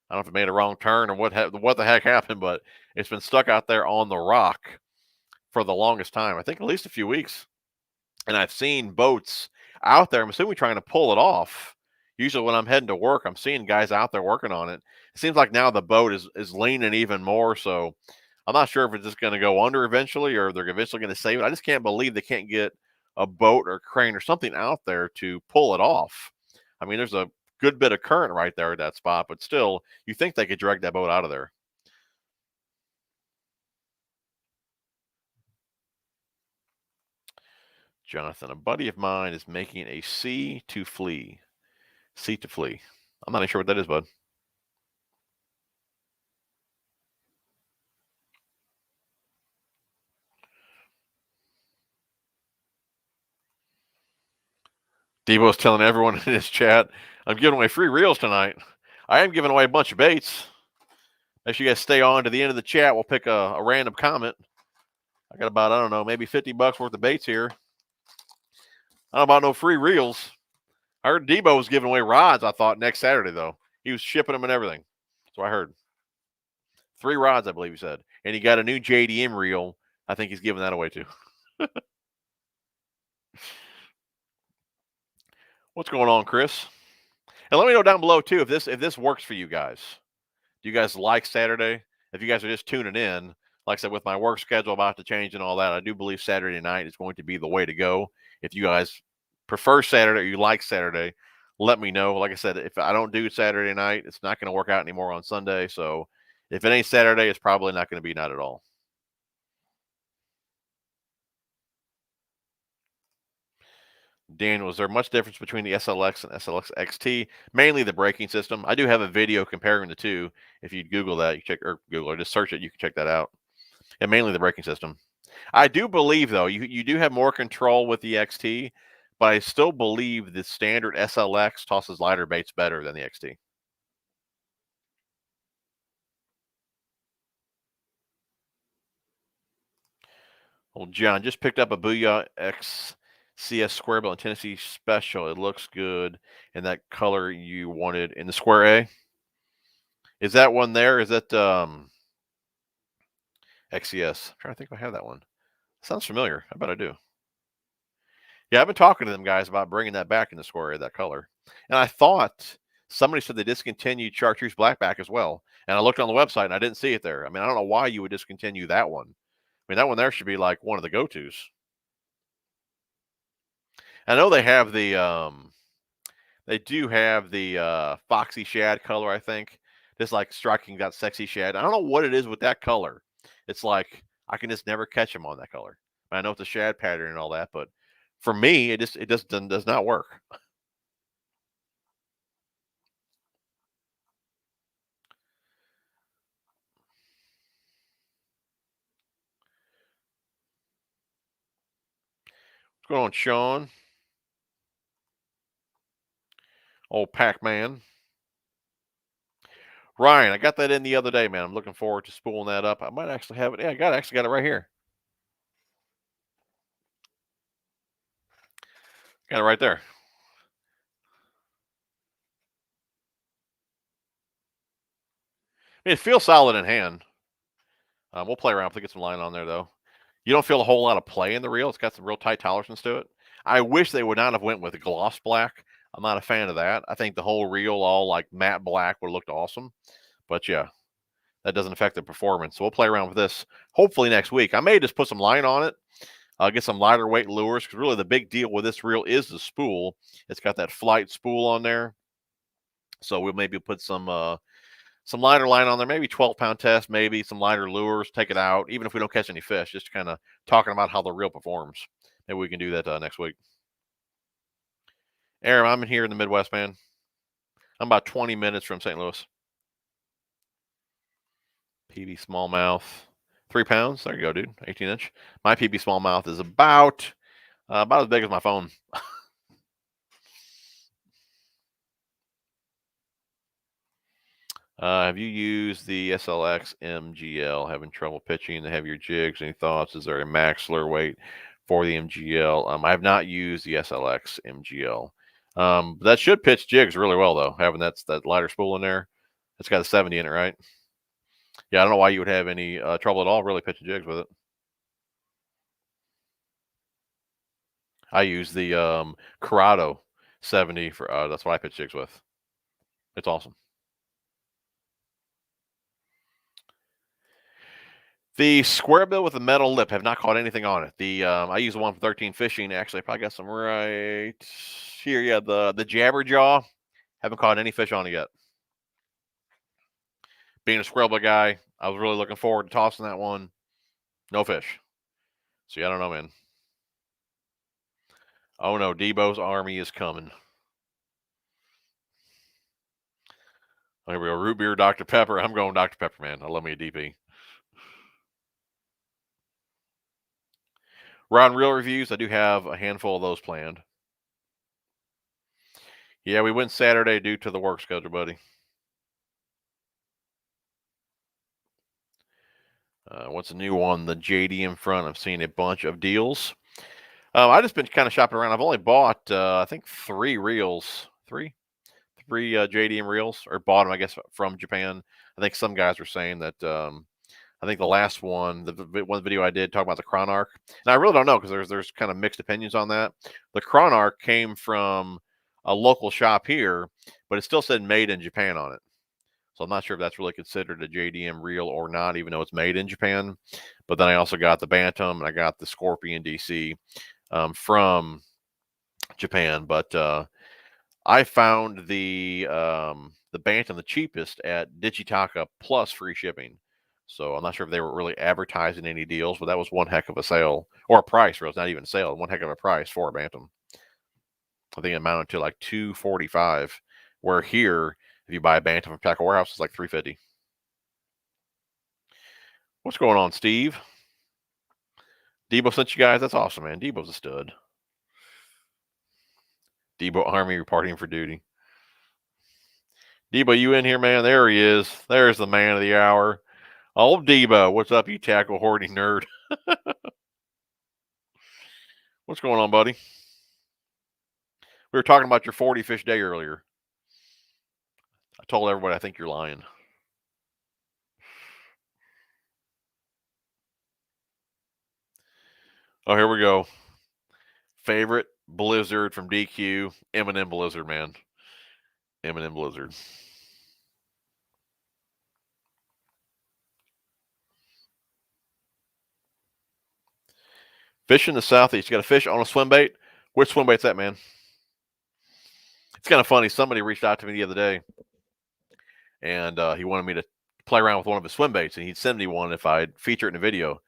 I don't know if it made a wrong turn or what the heck happened, but it's been stuck out there on the rock for the longest time. I think at least a few weeks. And I've seen boats out there. I'm assuming trying to pull it off, Usually when I'm heading to work, I'm seeing guys out there working on it. It seems like now the boat is leaning even more. So I'm not sure if it's just going to go under eventually or they're eventually going to save it. I just can't believe they can't get a boat or crane or something out there to pull it off. I mean, there's a good bit of current right there at that spot, but still, you think they could drag that boat out of there. Jonathan, a buddy of mine is making a sea to flee. Sea to flee. I'm not even sure what that is, bud. Debo's telling everyone in his chat, I'm giving away free reels tonight. I am giving away a bunch of baits. Make sure you guys stay on to the end of the chat. We'll pick a random comment. I got about, I don't know, maybe 50 bucks worth of baits here. I don't know about no free reels. I heard Debo was giving away rods, I thought, next Saturday, though. He was shipping them and everything. So I heard. 3 rods, I believe he said. And he got a new JDM reel. I think he's giving that away too. What's going on, Chris? And let me know down below too if this works for you guys. Do you guys like Saturday? If you guys are just tuning in, like I said, with my work schedule about to change and all that, I do believe Saturday night is going to be the way to go. If you guys prefer Saturday or you like Saturday, let me know. Like I said, if I don't do Saturday night, it's not going to work out anymore on Sunday. So if it ain't Saturday, it's probably not going to be not at all. Dan, was there much difference between the SLX and SLX XT? Mainly the braking system. I do have a video comparing the two. If you Google that, you check or Google or just search it, you can check that out. And mainly the braking system. I do believe though you do have more control with the XT, but I still believe the standard SLX tosses lighter baits better than the XT. Well, John just picked up a Booyah X CS square bill in Tennessee special. It looks good in that color you wanted in the square A. Is that one there? Is that XCS? I'm trying to think if I have that one. Sounds familiar. I bet I do. Yeah, I've been talking to them guys about bringing that back in the square A, that color. And I thought somebody said they discontinued chartreuse blackback as well. And I looked on the website and I didn't see it there. I mean, I don't know why you would discontinue that one. I mean, that one there should be like one of the go-tos. I know they do have the foxy shad color, I think. Just like striking that sexy shad. I don't know what it is with that color. It's like I can just never catch them on that color. I know it's a shad pattern and all that, but for me, it just does not work. What's going on, Sean? Old Pac-Man. Ryan, I got that in the other day, man. I'm looking forward to spooling that up. I might actually have it. Yeah, actually got it right here. Got it right there. I mean, it feels solid in hand. We'll play around to get some line on there, though. You don't feel a whole lot of play in the reel. It's got some real tight tolerance to it. I wish they would not have went with gloss black. I'm not a fan of that. I think the whole reel all like matte black would have looked awesome. But yeah, that doesn't affect the performance. So we'll play around with this hopefully next week. I may just put some line on it. Get some lighter weight lures because really the big deal with this reel is the spool. It's got that flight spool on there. So we'll maybe put some lighter line on there, maybe 12-pound test, maybe some lighter lures, take it out, even if we don't catch any fish, just kind of talking about how the reel performs. Maybe we can do that next week. Aaron, I'm in here in the Midwest, man. I'm about 20 minutes from St. Louis. PB smallmouth, 3 pounds. There you go, dude. 18-inch. My PB smallmouth is about as big as my phone. Have you used the SLX MGL? Having trouble pitching the heavier jigs? Any thoughts? Is there a max lure weight for the MGL? I have not used the SLX MGL. That should pitch jigs really well, though. Having that lighter spool in there, it's got a 70 in it, right? Yeah, I don't know why you would have any trouble at all really pitching jigs with it. I use the Corrado 70 for that's what I pitch jigs with. It's awesome. The square bill with the metal lip, have not caught anything on it. The I use the one from 13 Fishing. Actually, I probably got some right here. Yeah, the jabberjaw. Haven't caught any fish on it yet. Being a square bill guy, I was really looking forward to tossing that one. No fish. So yeah, I don't know, man. Oh no, Debo's army is coming. Here we go. Root beer, Dr. Pepper. I'm going Dr. Pepper, man. I love me a DP. Rod and reel reviews. I do have a handful of those planned. Yeah, we went Saturday due to the work schedule, buddy. What's a new on the JD in front? I've seen a bunch of deals. I just been kind of shopping around. I've only bought, I think, three reels, three JDM reels, or bought them, I guess, from Japan. I think some guys were saying that. I think the last one, the one video I did talking about the Chronarch, and I really don't know because there's kind of mixed opinions on that. The Chronarch came from a local shop here, but it still said made in Japan on it. So I'm not sure if that's really considered a JDM reel or not, even though it's made in Japan. But then I also got the Bantam and I got the Scorpion DC from Japan. But I found the Bantam the cheapest at Digitaka plus free shipping. So I'm not sure if they were really advertising any deals, but that was one heck of a sale, or a price. It's not even a sale. One heck of a price for a Bantam. I think it amounted to like $245. Where here, if you buy a Bantam from Tackle Warehouse, it's like $350. What's going on, Steve? Debo sent you guys. That's awesome, man. Debo's a stud. Debo Army reporting for duty. Debo, you in here, man? There he is. There's the man of the hour. Old Debo. What's up, you tackle hoarding nerd? What's going on, buddy? We were talking about your 40 fish day earlier. I told everybody I think you're lying. Oh, here we go. Favorite Blizzard from DQ. Eminem Blizzard, man. Eminem Blizzard. Fish in the southeast. You got a fish on a swim bait? Which swim bait's that, man? It's kind of funny. Somebody reached out to me the other day, and he wanted me to play around with one of his swim baits, and he'd send me one if I'd feature it in a video.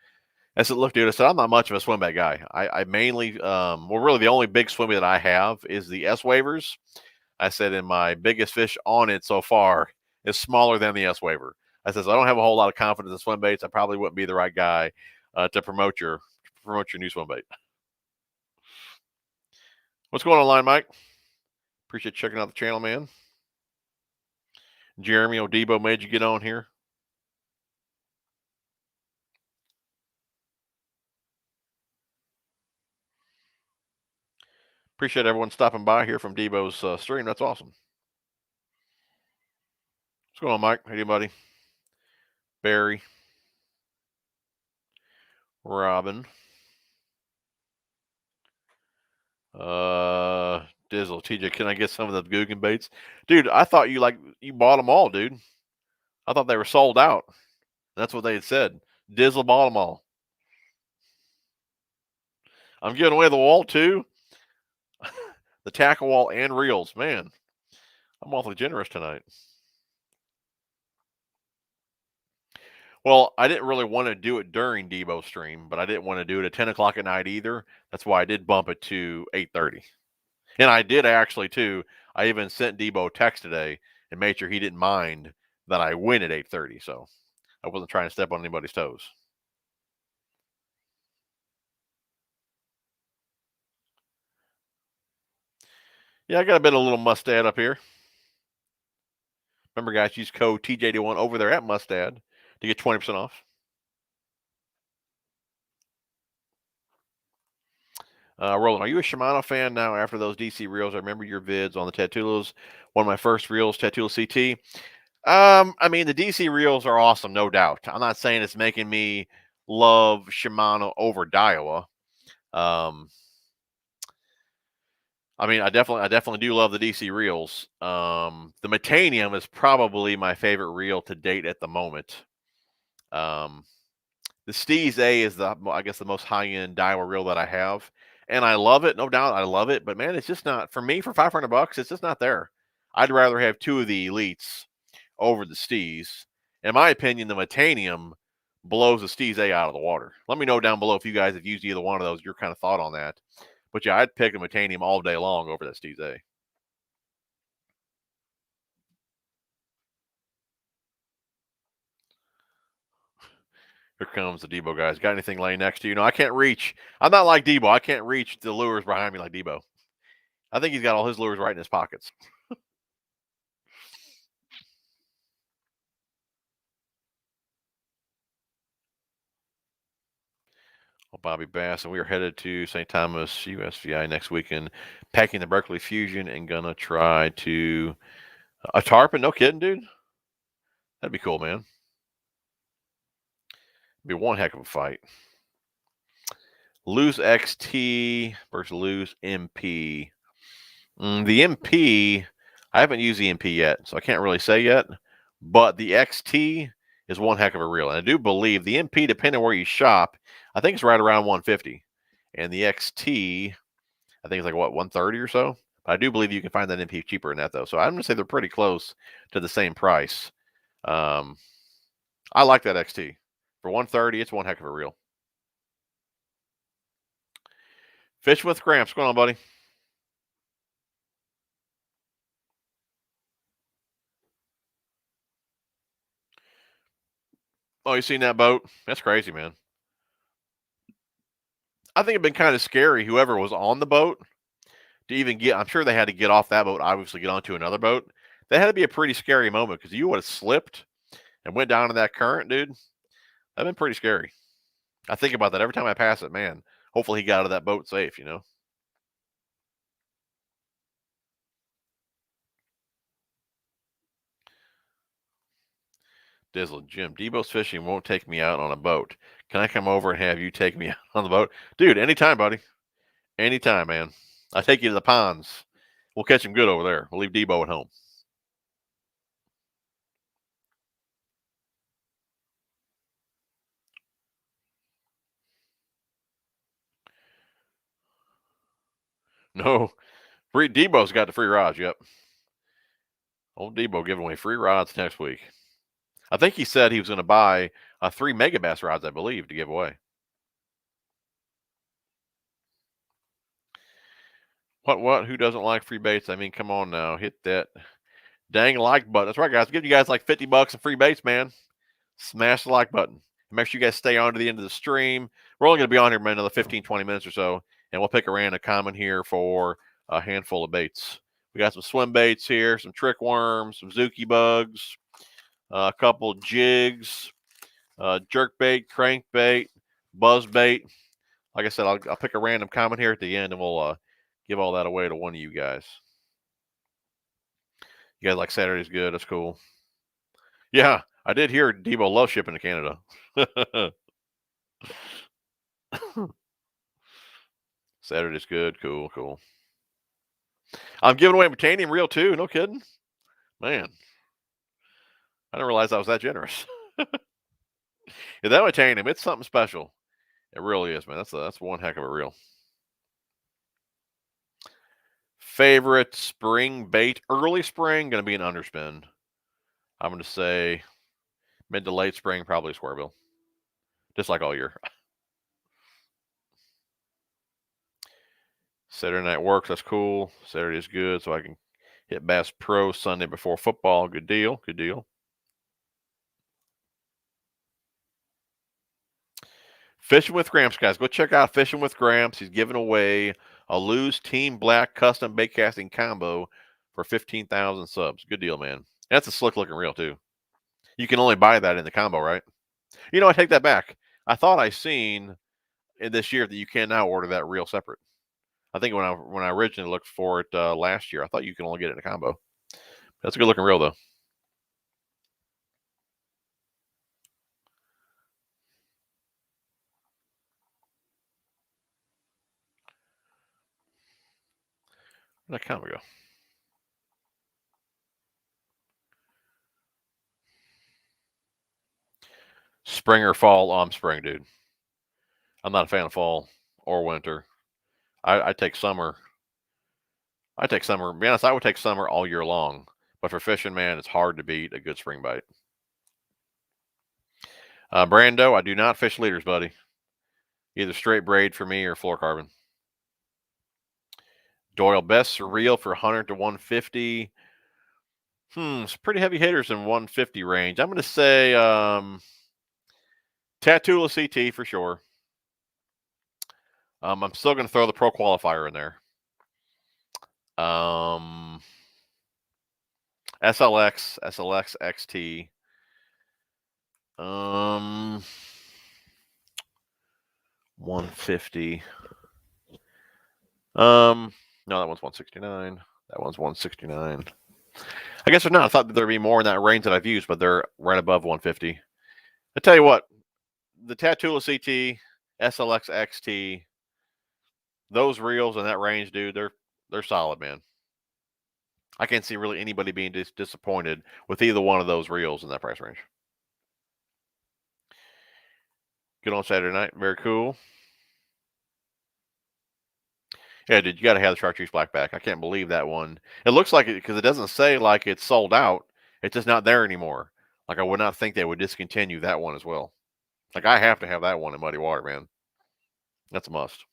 I said, look, dude, I said, I'm not much of a swim bait guy. I mainly, well, really the only big swim bait that I have is the S Wavers. I said, and my biggest fish on it so far is smaller than the S Waver. I said, so I don't have a whole lot of confidence in swim baits. I probably wouldn't be the right guy to promote your new swim bait. What's going on, Line Mike? Appreciate checking out the channel, man. Jeremy Odebo made you get on here. Appreciate everyone stopping by here from Debo's stream. That's awesome. What's going on, Mike? How you doing, buddy? Barry. Robin. Dizzle. TJ, can I get some of the Guggen baits? Dude, I thought you bought them all, dude. I thought they were sold out. That's what they had said. Dizzle bought them all. I'm giving away the wall too. The tackle wall and reels. Man, I'm awfully generous tonight. Well, I didn't really want to do it during Debo's stream, but I didn't want to do it at 10 o'clock at night either. That's why I did bump it to 8:30. And I did actually too. I even sent Debo a text today and made sure he didn't mind that I win at 8:30. So I wasn't trying to step on anybody's toes. Yeah, I got a bit of a little mustad up here. Remember, guys, use code TJ81 over there at Mustad to get 20% off. Roland, are you a Shimano fan now after those DC reels? I remember your vids on the Tatulas. One of my first reels, Tatula CT. I mean, the DC reels are awesome, no doubt. I'm not saying it's making me love Shimano over Daiwa. I mean, I definitely do love the DC reels. The Metanium is probably my favorite reel to date at the moment. Um, the Steez A is I guess the most high end Daiwa reel that I have, and I love it. No doubt, I love it. But man, it's just not for me. For $500, it's just not there. I'd rather have two of the elites over the Steez. In my opinion, the Metanium blows the Steez A out of the water. Let me know down below if you guys have used either one of those. Your kind of thought on that. But yeah, I'd pick a Metanium all day long over that Steez A. Here comes the Debo guys. Got anything laying next to you? No, I can't reach. I'm not like Debo. I can't reach the lures behind me like Debo. I think he's got all his lures right in his pockets. Well, Bobby Bass, and we are headed to St. Thomas USVI next weekend, packing the Berkeley Fusion and gonna try to a tarpon. No kidding, dude. That'd be cool, man. Be one heck of a fight. Lose XT versus lose MP. The MP, I haven't used the MP yet, so I can't really say yet. But the XT is one heck of a reel, and I do believe the MP, depending on where you shop, I think it's right around 150, and the XT, I think it's like what 130 or so. But I do believe you can find that MP cheaper than that though. So I'm gonna say they're pretty close to the same price. Um, I like that XT for 130. It's one heck of a reel. Fish with Gramps, what's going on, buddy? Oh, you seen that boat? That's crazy, man. I think it'd been kind of scary whoever was on the boat to even get. I'm sure they had to get off that boat, obviously get onto another boat. That had to be a pretty scary moment because you would have slipped and went down in that current, dude. That'd been pretty scary. I think about that every time I pass it, man. Hopefully he got out of that boat safe, you know. Dizzle, Jim, Debo's fishing won't take me out on a boat. Can I come over and have you take me out on the boat? Dude, anytime, buddy. Anytime, man. I take you to the ponds. We'll catch him good over there. We'll leave Debo at home. No, free Debo's got the free rods. Yep. Old Debo giving away free rods next week. I think he said he was going to buy 3 megabass rods, I believe, to give away. What? Who doesn't like free baits? I mean, come on now. Hit that dang like button. That's right, guys. Give you guys like 50 bucks and free baits, man. Smash the like button. Make sure you guys stay on to the end of the stream. We're only going to be on here for another 15, 20 minutes or so, and we'll pick a random comment here for a handful of baits. We got some swim baits here, some trick worms, some Zuki bugs, a couple jigs, jerk bait, crank bait, buzz bait. Like I said, I'll pick a random comment here at the end, and we'll give all that away to one of you guys. You guys like Saturday's good? That's cool. Yeah, I did hear Debo loves shipping to Canada. Saturday's good. Cool, cool. I'm giving away Titanium reel too. No kidding, man. I didn't realize I was that generous. Yeah, that Titanium, it's something special. It really is, man. That's one heck of a reel. Favorite spring bait, early spring, gonna be an underspin. I'm gonna say mid to late spring, probably squarebill, just like all year. Saturday night works. That's cool. Saturday is good, so I can hit Bass Pro Sunday before football. Good deal. Good deal. Fishing with Gramps, guys. Go check out Fishing with Gramps. He's giving away a Lose Team Black custom bait casting combo for 15,000 subs. Good deal, man. That's a slick looking reel too. You can only buy that in the combo, right? You know, I take that back. I thought I seen in this year that you can now order that reel separate. I think when I originally looked for it last year, I thought you can only get it in a combo. That's a good looking reel though. Where'd that camera go? Spring or fall? Oh, I'm spring, dude. I'm not a fan of fall or winter. I take summer. I take summer. To be honest, I would take summer all year long. But for fishing, man, it's hard to beat a good spring bite. Brando, I do not fish leaders, buddy. Either straight braid for me or fluorocarbon. Doyle, best reel for 100 to 150. It's pretty heavy hitters in 150 range. I'm going to say Tattoola CT for sure. I'm still going to throw the Pro Qualifier in there. SLX XT. 150. No, that one's 169. That one's 169. I guess they're not. I thought that there'd be more in that range that I've used, but they're right above 150. I tell you what, the Tattoola CT, SLX XT, those reels in that range, dude, they're solid, man. I can't see really anybody being disappointed with either one of those reels in that price range. Good on Saturday night. Very cool. Yeah, dude, you got to have the chartreuse blackback. I can't believe that one. It looks like it because it doesn't say like it's sold out. It's just not there anymore. Like I would not think they would discontinue that one as well. Like I have to have that one in muddy water, man. That's a must.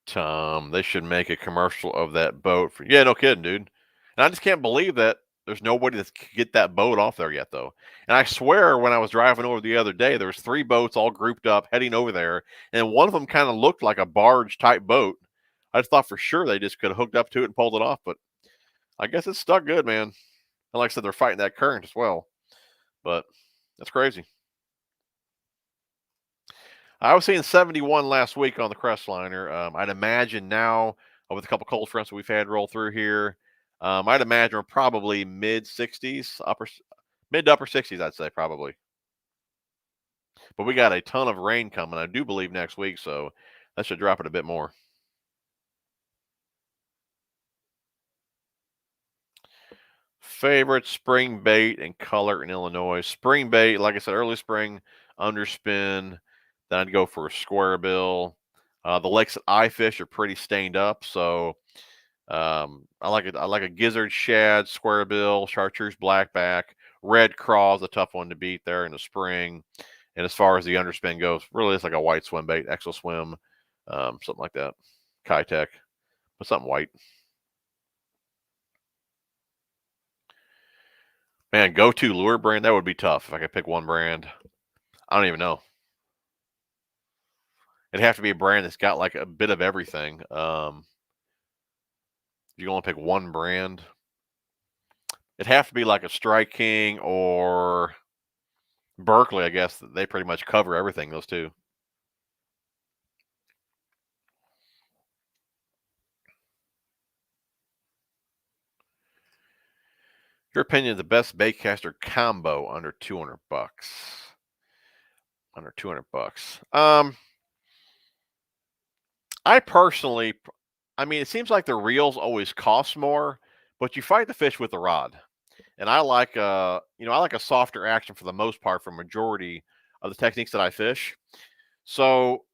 Tom, they should make a commercial of that boat. Yeah, no kidding, dude. And I just can't believe that there's nobody that can get that boat off there yet, though. And I swear, when I was driving over the other day, there was 3 boats all grouped up heading over there, and one of them kind of looked like a barge type boat. I just thought for sure they just could have hooked up to it and pulled it off, but I guess it's stuck good, man. And like I said, they're fighting that current as well. But that's crazy. I was seeing 71 last week on the Crestliner. I'd imagine now, with a couple cold fronts that we've had roll through here, I'd imagine we're probably mid 60s, mid to upper 60s, I'd say probably. But we got a ton of rain coming, I do believe, next week, so that should drop it a bit more. Favorite spring bait and color in Illinois. Spring bait, like I said, early spring, underspin. Then I'd go for a square bill. The lakes that I fish are pretty stained up, so I like it. I like a gizzard shad, square bill, chartreuse blackback, red craw's a tough one to beat there in the spring. And as far as the underspin goes, really it's like a white swim bait, Exo Swim, something like that, Kitech, but something white. Man, go-to lure brand, that would be tough if I could pick one brand. I don't even know. It'd have to be a brand that's got like a bit of everything. You can only pick one brand. It'd have to be like a Strike King or Berkeley, I guess. They pretty much cover everything, those two. Your opinion, the best baitcaster combo under 200 bucks. Under 200 bucks. I personally, I mean, it seems like the reels always cost more, but you fight the fish with the rod. And I like I like a softer action for the most part for majority of the techniques that I fish. So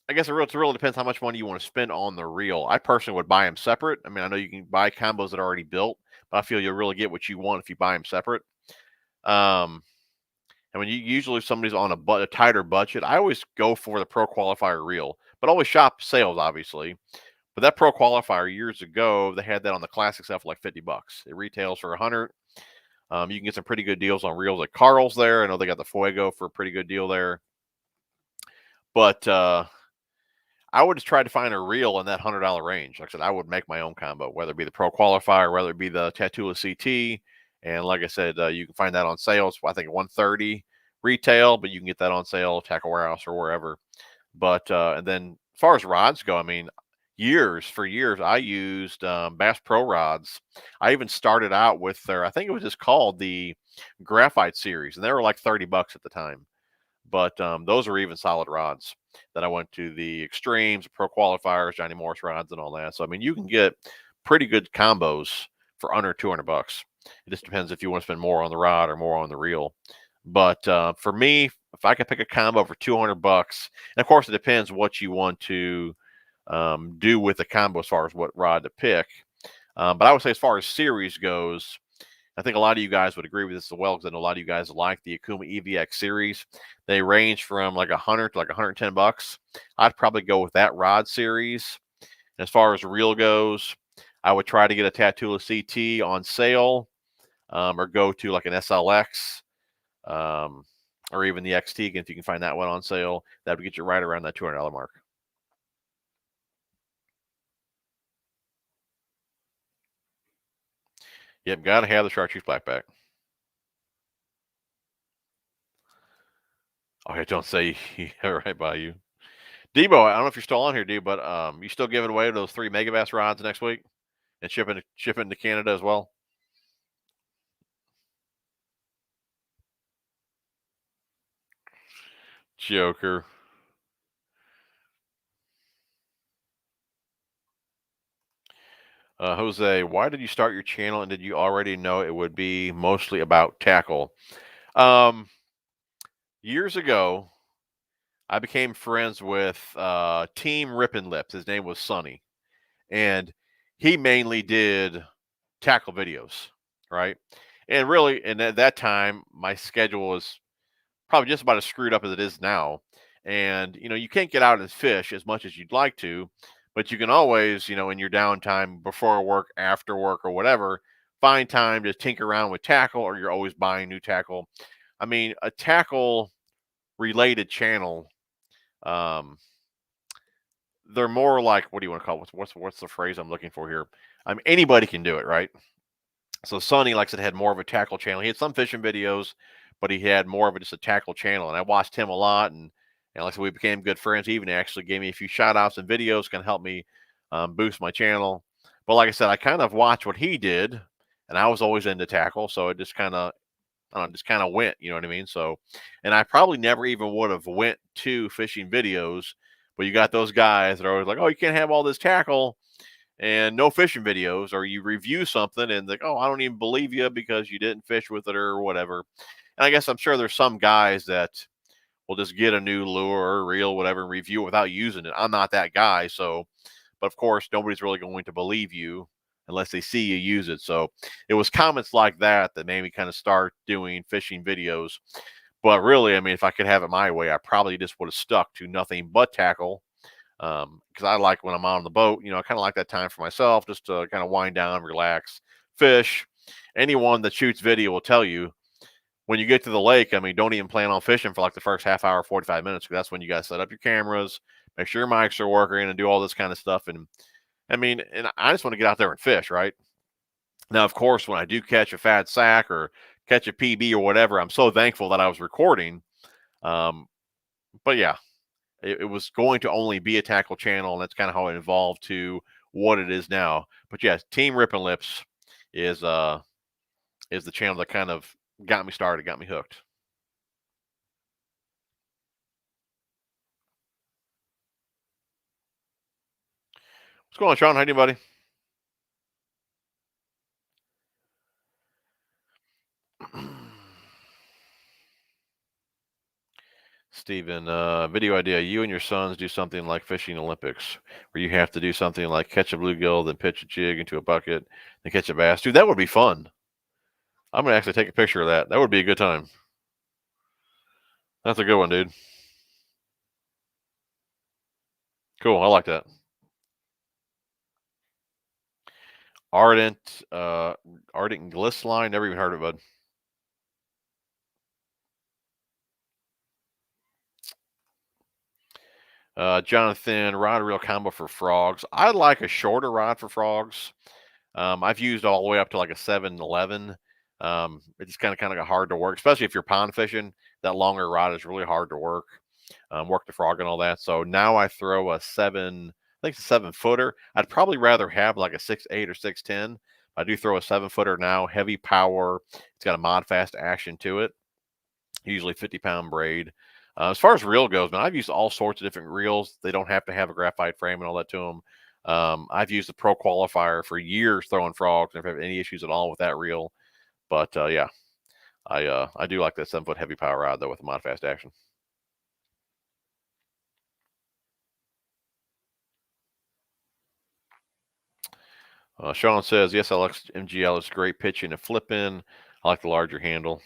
I guess it really depends how much money you want to spend on the reel. I personally would buy them separate. I mean, I know you can buy combos that are already built, but I feel you'll really get what you want if you buy them separate. And when you usually if somebody's on a tighter budget, I always go for the Pro Qualifier reel, but always shop sales, obviously. But that Pro Qualifier years ago, they had that on the classic stuff for like 50 bucks. It retails for 100. You can get some pretty good deals on reels at Carl's there. I know they got the Fuego for a pretty good deal there. But I would just try to find a reel in that $100 range. Like I said, I would make my own combo, whether it be the Pro Qualifier, whether it be the Tattoola CT. And like I said, you can find that on sale. It's, I think, $130 retail, but you can get that on sale, Tackle Warehouse or wherever. But and then as far as rods go, I mean, for years, I used Bass Pro rods. I even started out with I think it was just called the Graphite series, and they were like 30 bucks at the time. But those are even solid rods. Then I went to the extremes, pro qualifiers, Johnny Morris rods, and all that. So I mean, you can get pretty good combos for under $200. It just depends if you want to spend more on the rod or more on the reel. But for me, if I could pick a combo for $200, and of course it depends what you want to do with the combo as far as what rod to pick. But I would say as far as series goes, I think a lot of you guys would agree with this as well, because I know a lot of you guys like the Akuma EVX series. They range from like 100 to like $110. I'd probably go with that rod series. And as far as reel goes, I would try to get a Tatula CT on sale, or go to like an SLX, or even the XT, if you can find that one on sale. That would get you right around that $200 mark. Yep, got to have the chartreuse blackback. Okay, don't say right by you. Debo, I don't know if you're still on here, dude, but you still giving away those 3 Megabass rods next week and shipping to Canada as well? Joker. Jose, why did you start your channel, and did you already know it would be mostly about tackle? Um, Years ago, I became friends with Team Rippin' Lips. His name was Sonny, and he mainly did tackle videos, right? And really, and at that time, my schedule was probably just about as screwed up as it is now. And you can't get out and fish as much as you'd like to, but you can always, in your downtime before work, after work, or whatever, find time to tinker around with tackle, or you're always buying new tackle. I mean, a tackle related channel, um, they're more like, what do you want to call it? What's the phrase I'm looking for here? I mean, anybody can do it, right? So Sonny, like I said, had more of a tackle channel. He had some fishing videos, but he had more of just a tackle channel. And I watched him a lot. And like I said, we became good friends. He even actually gave me a few shout outs and videos, kind of help me boost my channel. But like I said, I kind of watched what he did, and I was always into tackle. So it just kind of, I don't know, just kind of went, you know what I mean? So, and I probably never even would have went to fishing videos, but you got those guys that are always like, oh, you can't have all this tackle and no fishing videos, or you review something and like, oh, I don't even believe you because you didn't fish with it or whatever. And I guess I'm sure there's some guys that will just get a new lure or reel, whatever, and review it without using it. I'm not that guy. So, but of course, nobody's really going to believe you unless they see you use it. So it was comments like that that made me kind of start doing fishing videos. But really, I mean, if I could have it my way, I probably just would have stuck to nothing but tackle, because I like when I'm on the boat, I kind of like that time for myself, just to kind of wind down, relax, fish. Anyone that shoots video will tell you when you get to the lake, I mean, don't even plan on fishing for like the first half hour, 45 minutes, because that's when you guys set up your cameras, make sure your mics are working, and do all this kind of stuff. And I mean, and I just want to get out there and fish, right? Now, of course, when I do catch a fat sack or catch a PB or whatever, I'm so thankful that I was recording. Um, but yeah, it was going to only be a tackle channel, and that's kind of how it evolved to what it is now. But yes, Team Rippin' Lips is the channel that kind of got me started, got me hooked. What's going on, Sean? How you doing, buddy? Steven, video idea. You and your sons do something like fishing Olympics, where you have to do something like catch a bluegill, then pitch a jig into a bucket, then catch a bass. Dude, that would be fun. I'm gonna actually take a picture of that. That would be a good time. That's a good one, dude. Cool. I like that. Ardent, Ardent Glycerin. Never even heard of it, bud. Jonathan, rod reel combo for frogs. I like a shorter rod for frogs. I've used all the way up to like a 711. It's kind of hard to work, especially if you're pond fishing. That longer rod is really hard to work, work the frog and all that. So now I throw a seven. I think it's a 7-footer. I'd probably rather have like a 6'8" or 6'10". I do throw a 7-footer now, heavy power. It's got a mod fast action to it, usually 50-pound braid. As far as reel goes, man, I've used all sorts of different reels. They don't have to have a graphite frame and all that to them. I've used the Pro Qualifier for years throwing frogs. Never have any issues at all with that reel. But yeah, I do like that 7 foot heavy power rod though with the mod fast action. Sean says, yes, LX MGL is great pitching and flipping. I like the larger handle.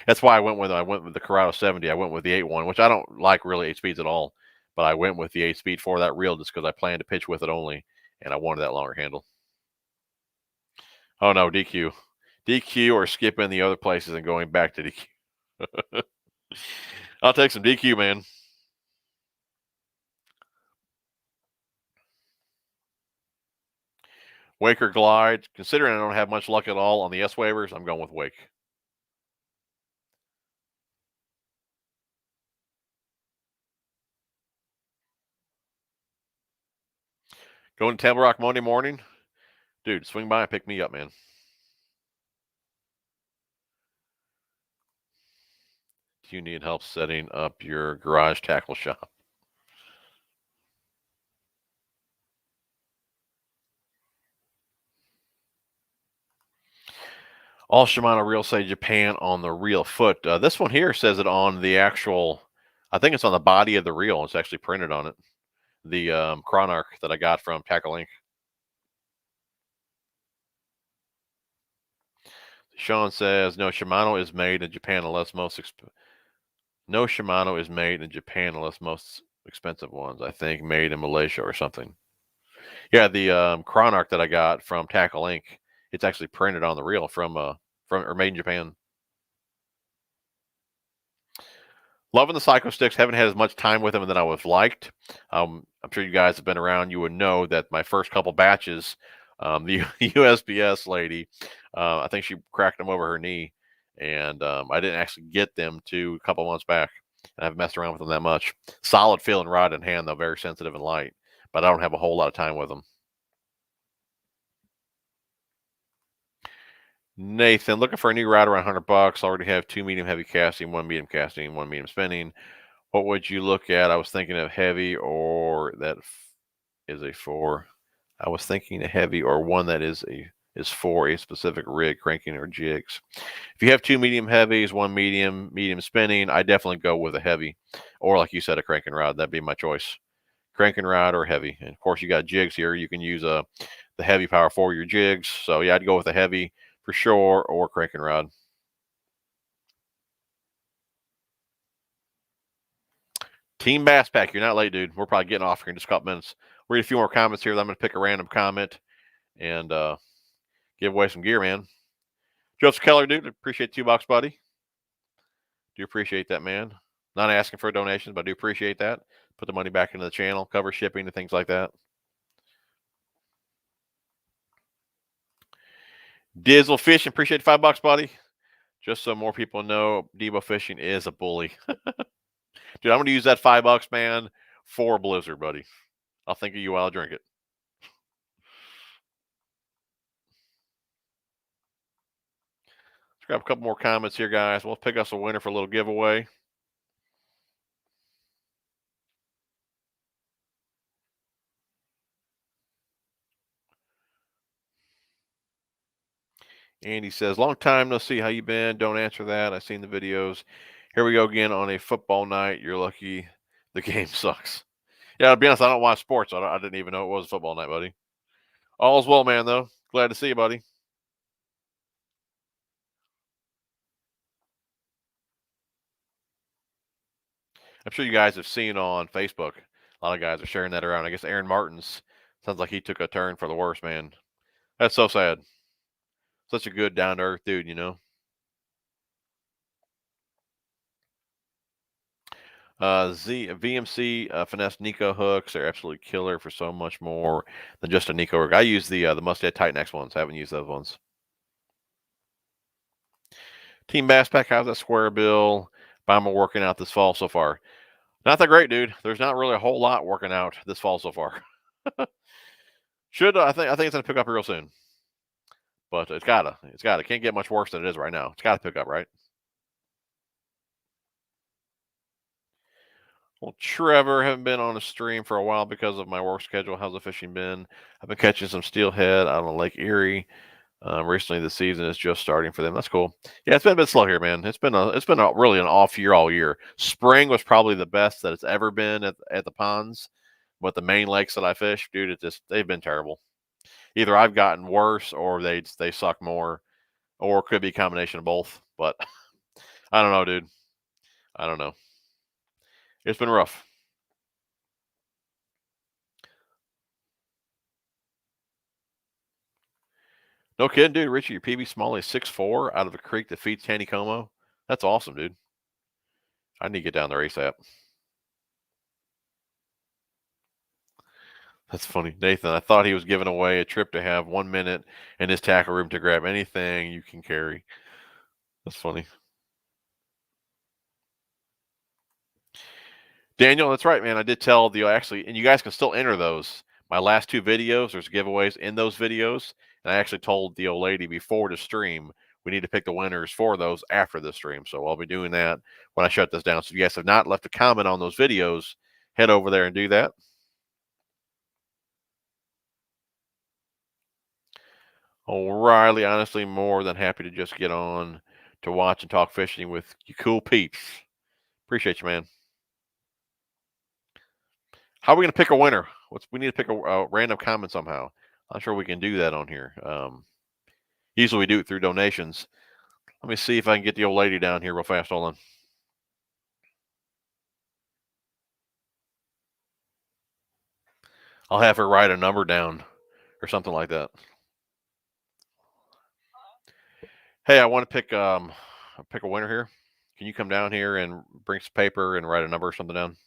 That's why I went with the Corrado 70. I went with the 8-1, which I don't like really 8 speeds at all, but I went with the 8 speed for that reel just because I planned to pitch with it only, and I wanted that longer handle. Oh no, DQ, DQ, or skipping the other places and going back to DQ. I'll take some DQ, man. Wake or glide. Considering I don't have much luck at all on the S waivers, I'm going with Wake. Going to Table Rock Monday morning, dude. Swing by and pick me up, man. Do you need help setting up your garage tackle shop? All Shimano reels say Japan on the reel foot. This one here says it on the actual, I think it's on the body of the reel. It's actually printed on it. The Chronarch that I got from Tackle Inc. Sean says, no, Shimano is made in Japan unless no Shimano is made in Japan unless most expensive ones, I think, made in Malaysia or something. Yeah, the Chronarch that I got from Tackle Inc. It's actually printed on the reel from or made in Japan. Loving the Psycho Sticks. Haven't had as much time with them than I would have liked. I'm sure you guys have been around. You would know that my first couple batches, the USPS lady, I think she cracked them over her knee, and I didn't actually get them to a couple months back. And I've messed around with them that much. Solid feeling rod in hand, though, very sensitive and light. But I don't have a whole lot of time with them. Nathan, looking for a new rod around $100. Already have 2 medium heavy casting, 1 medium casting, 1 medium spinning. What would you look at? I was thinking of heavy or that is a 4. I was thinking a heavy or one that is for a specific rig, cranking or jigs. If you have 2 medium heavies, 1 medium spinning, I definitely go with a heavy, or like you said, a cranking rod. That'd be my choice. Cranking rod or heavy. And of course, you got jigs here. You can use the heavy power for your jigs. So yeah, I'd go with a heavy for sure, or cranking rod. Team Bass Pack, you're not late, dude. We're probably getting off here in just a couple minutes. Read a few more comments here. I'm going to pick a random comment and give away some gear, man. Joseph Keller, dude, appreciate $2, buddy. Do appreciate that, man. Not asking for donations, but I do appreciate that. Put the money back into the channel, cover shipping and things like that. Dizzle Fishing, appreciate $5, buddy. Just so more people know, Debo Fishing is a bully. Dude, I'm going to use that $5, man, for Blizzard, buddy. I'll think of you while I drink it. Let's grab a couple more comments here, guys. We'll pick us a winner for a little giveaway. Andy says, long time no see. How you been? Don't answer that. I've seen the videos. Here we go again on a football night. You're lucky the game sucks. Yeah, to be honest, I don't watch sports. I didn't even know it was a football night, buddy. All's well, man, though. Glad to see you, buddy. I'm sure you guys have seen on Facebook. A lot of guys are sharing that around. I guess Aaron Martins sounds like he took a turn for the worse, man. That's so sad. Such a good, down to earth dude, you know. VMC finesse Nico hooks. They're absolutely killer for so much more than just a Nico hook. I use the Mustad Titan X ones. I haven't used those ones. Team Bass Pack, how's that square bill? Bama working out this fall so far? Not that great, dude. There's not really a whole lot working out this fall so far. Should I think it's gonna pick up real soon, but it's gotta. Can't get much worse than it is right now. It's gotta pick up, right? Well, Trevor, haven't been on a stream for a while because of my work schedule. How's the fishing been? I've been catching some steelhead out on Lake Erie. Recently, the season is just starting for them. That's cool. Yeah, it's been a bit slow here, man. It's been really an off year all year. Spring was probably the best that it's ever been at the ponds, but the main lakes that I fish, dude, they've been terrible. Either I've gotten worse or they suck more, or it could be a combination of both. But I don't know, dude. I don't know. It's been rough. No kidding, dude. Richie, your PB Smalley is 6'4" out of a creek that feeds Taneycomo. That's awesome, dude. I need to get down there ASAP. That's funny. Nathan, I thought he was giving away a trip to have 1 minute in his tackle room to grab anything you can carry. That's funny. Daniel, that's right, man. I did tell the actually, and you guys can still enter those. My last two videos, there's giveaways in those videos. And I actually told the old lady before the stream, we need to pick the winners for those after the stream. So I'll be doing that when I shut this down. So if you guys have not left a comment on those videos, head over there and do that. O'Reilly, honestly, more than happy to just get on to watch and talk fishing with you cool peeps. Appreciate you, man. How are we going to pick a winner? We need to pick a random comment somehow. I'm sure we can do that on here. Usually we do it through donations. Let me see if I can get the old lady down here real fast. Hold on. I'll have her write a number down or something like that. Hey, I want to pick a winner here. Can you come down here and bring some paper and write a number or something down?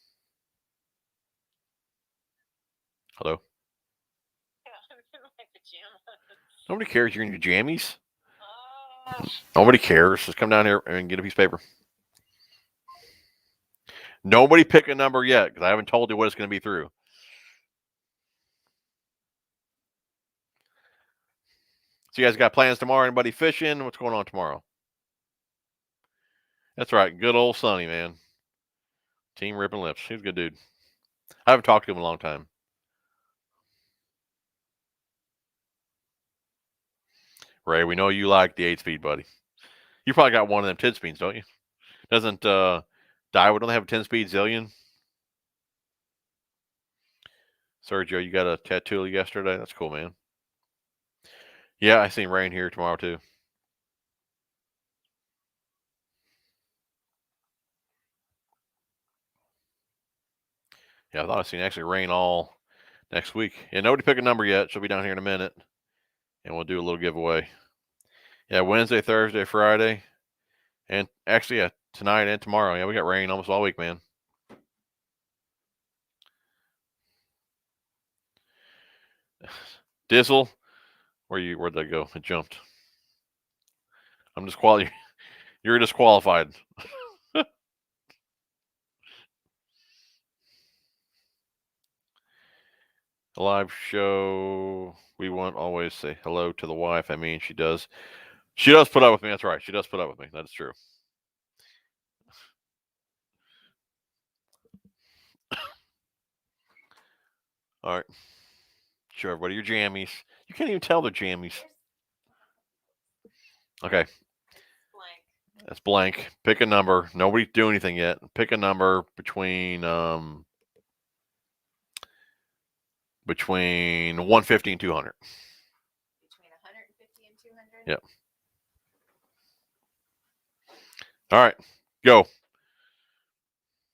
Hello? Nobody cares. You're in your jammies? Nobody cares. Just come down here and get a piece of paper. Nobody pick a number yet because I haven't told you what it's going to be through. So you guys got plans tomorrow? Anybody fishing? What's going on tomorrow? That's right. Good old Sonny, man. Team ripping lips. He's a good dude. I haven't talked to him in a long time. Ray, we know you like the 8-speed, buddy. You probably got one of them 10 speeds, don't you? Doesn't Daiwa, don't they have a 10-speed Zillion? Sergio, you got a tattoo yesterday? That's cool, man. Yeah, I seen rain here tomorrow too. Yeah, I thought I seen actually rain all next week. Yeah, nobody pick a number yet. She'll be down here in a minute, and we'll do a little giveaway. Yeah, Wednesday, Thursday, Friday, and actually, yeah, tonight and tomorrow. Yeah, we got rain almost all week, man. Dizzle, where'd that go? It jumped. I'm disqualified. You're disqualified. A live show. We won't always say hello to the wife. I mean, she does. She does put up with me. That's right. She does put up with me. That is true. All right. Show everybody your jammies. You can't even tell they're jammies. Okay. That's blank. Pick a number. Nobody do anything yet. Pick a number between 150 and 200. Between 150 and 200? Yep. All right. Go.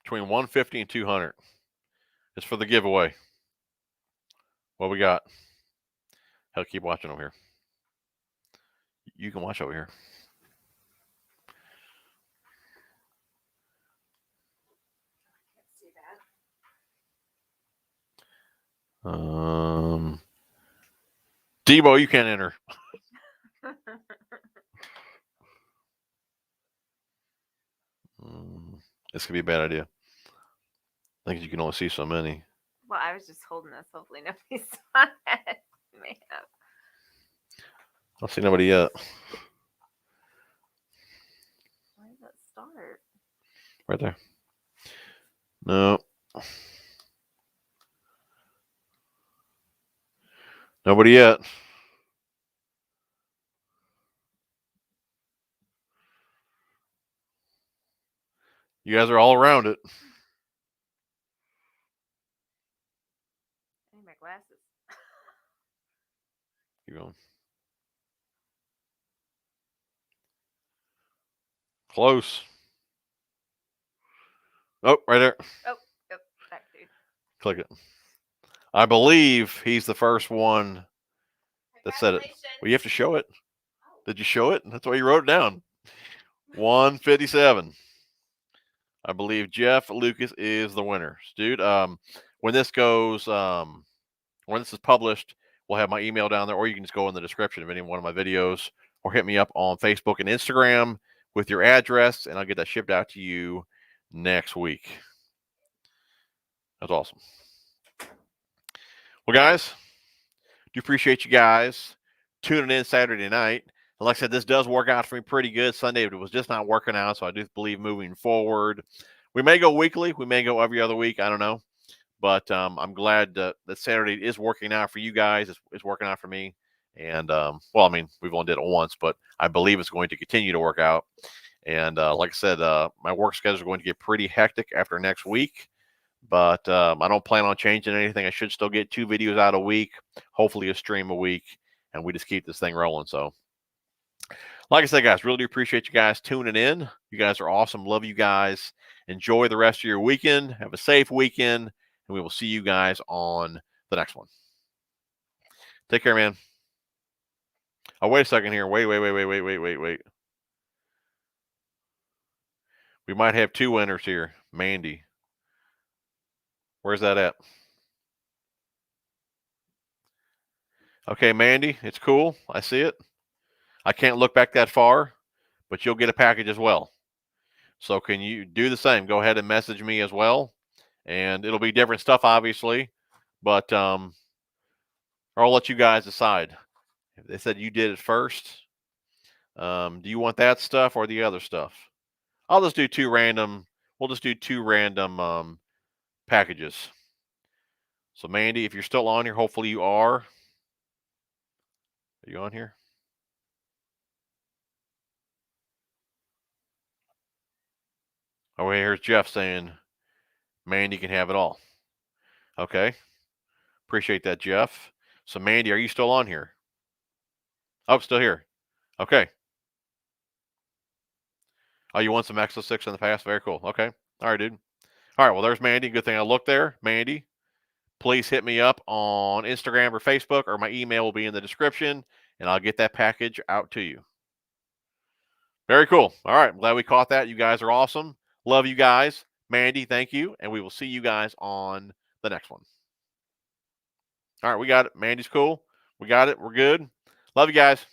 Between 150 and 200. It's for the giveaway. What we got? Hell, keep watching over here. You can watch over here. Debo, you can't enter. This could be a bad idea. I think you can only see so many. Well, I was just holding this. Hopefully nobody saw it. Man. I don't see nobody yet. Where does it start? Right there. No, Nobody yet. You guys are all around it. I need my glasses. Keep going. Close. Oh, right there. Oh, yep, back, dude. Click it. I believe he's the first one that said it. Well, you have to show it. Did you show it? That's why you wrote it down. 157. I believe Jeff Lucas is the winner. Dude, when this goes, when this is published, we'll have my email down there, or you can just go in the description of any one of my videos, or hit me up on Facebook and Instagram with your address, and I'll get that shipped out to you next week. That's awesome. Well, guys, do appreciate you guys tuning in Saturday night. And like I said, this does work out for me pretty good. Sunday, it was just not working out, so I do believe moving forward, we may go weekly, we may go every other week. I don't know. But I'm glad that Saturday is working out for you guys. It's working out for me. And, well, I mean, we've only did it once, but I believe it's going to continue to work out. And like I said, my work schedule is going to get pretty hectic after next week. But I don't plan on changing anything. I should still get 2 videos out a week, hopefully a stream a week, and we just keep this thing rolling. So, like I said, guys, really do appreciate you guys tuning in. You guys are awesome. Love you guys. Enjoy the rest of your weekend. Have a safe weekend. And we will see you guys on the next one. Take care, man. Oh, wait a second here. Wait. We might have 2 winners here. Mandy. Where's that at? Okay, Mandy, it's cool. I see it. I can't look back that far, but you'll get a package as well. So can you do the same? Go ahead and message me as well. And it'll be different stuff, obviously. But I'll let you guys decide. They said you did it first. Do you want that stuff or the other stuff? I'll just do 2 random. We'll just do 2 random packages. So Mandy, if you're still on here, hopefully you are. Are you on here? Oh, here's Jeff saying Mandy can have it all. Okay. Appreciate that, Jeff. So Mandy, are you still on here? Oh, still here. Okay. Oh, you won some Exo 6 in the past? Very cool. Okay. All right, dude. All right, well, there's Mandy. Good thing I looked there. Mandy, please hit me up on Instagram or Facebook, or my email will be in the description, and I'll get that package out to you. Very cool. All right. I'm glad we caught that. You guys are awesome. Love you guys. Mandy, thank you. And we will see you guys on the next one. All right. We got it. Mandy's cool. We got it. We're good. Love you guys.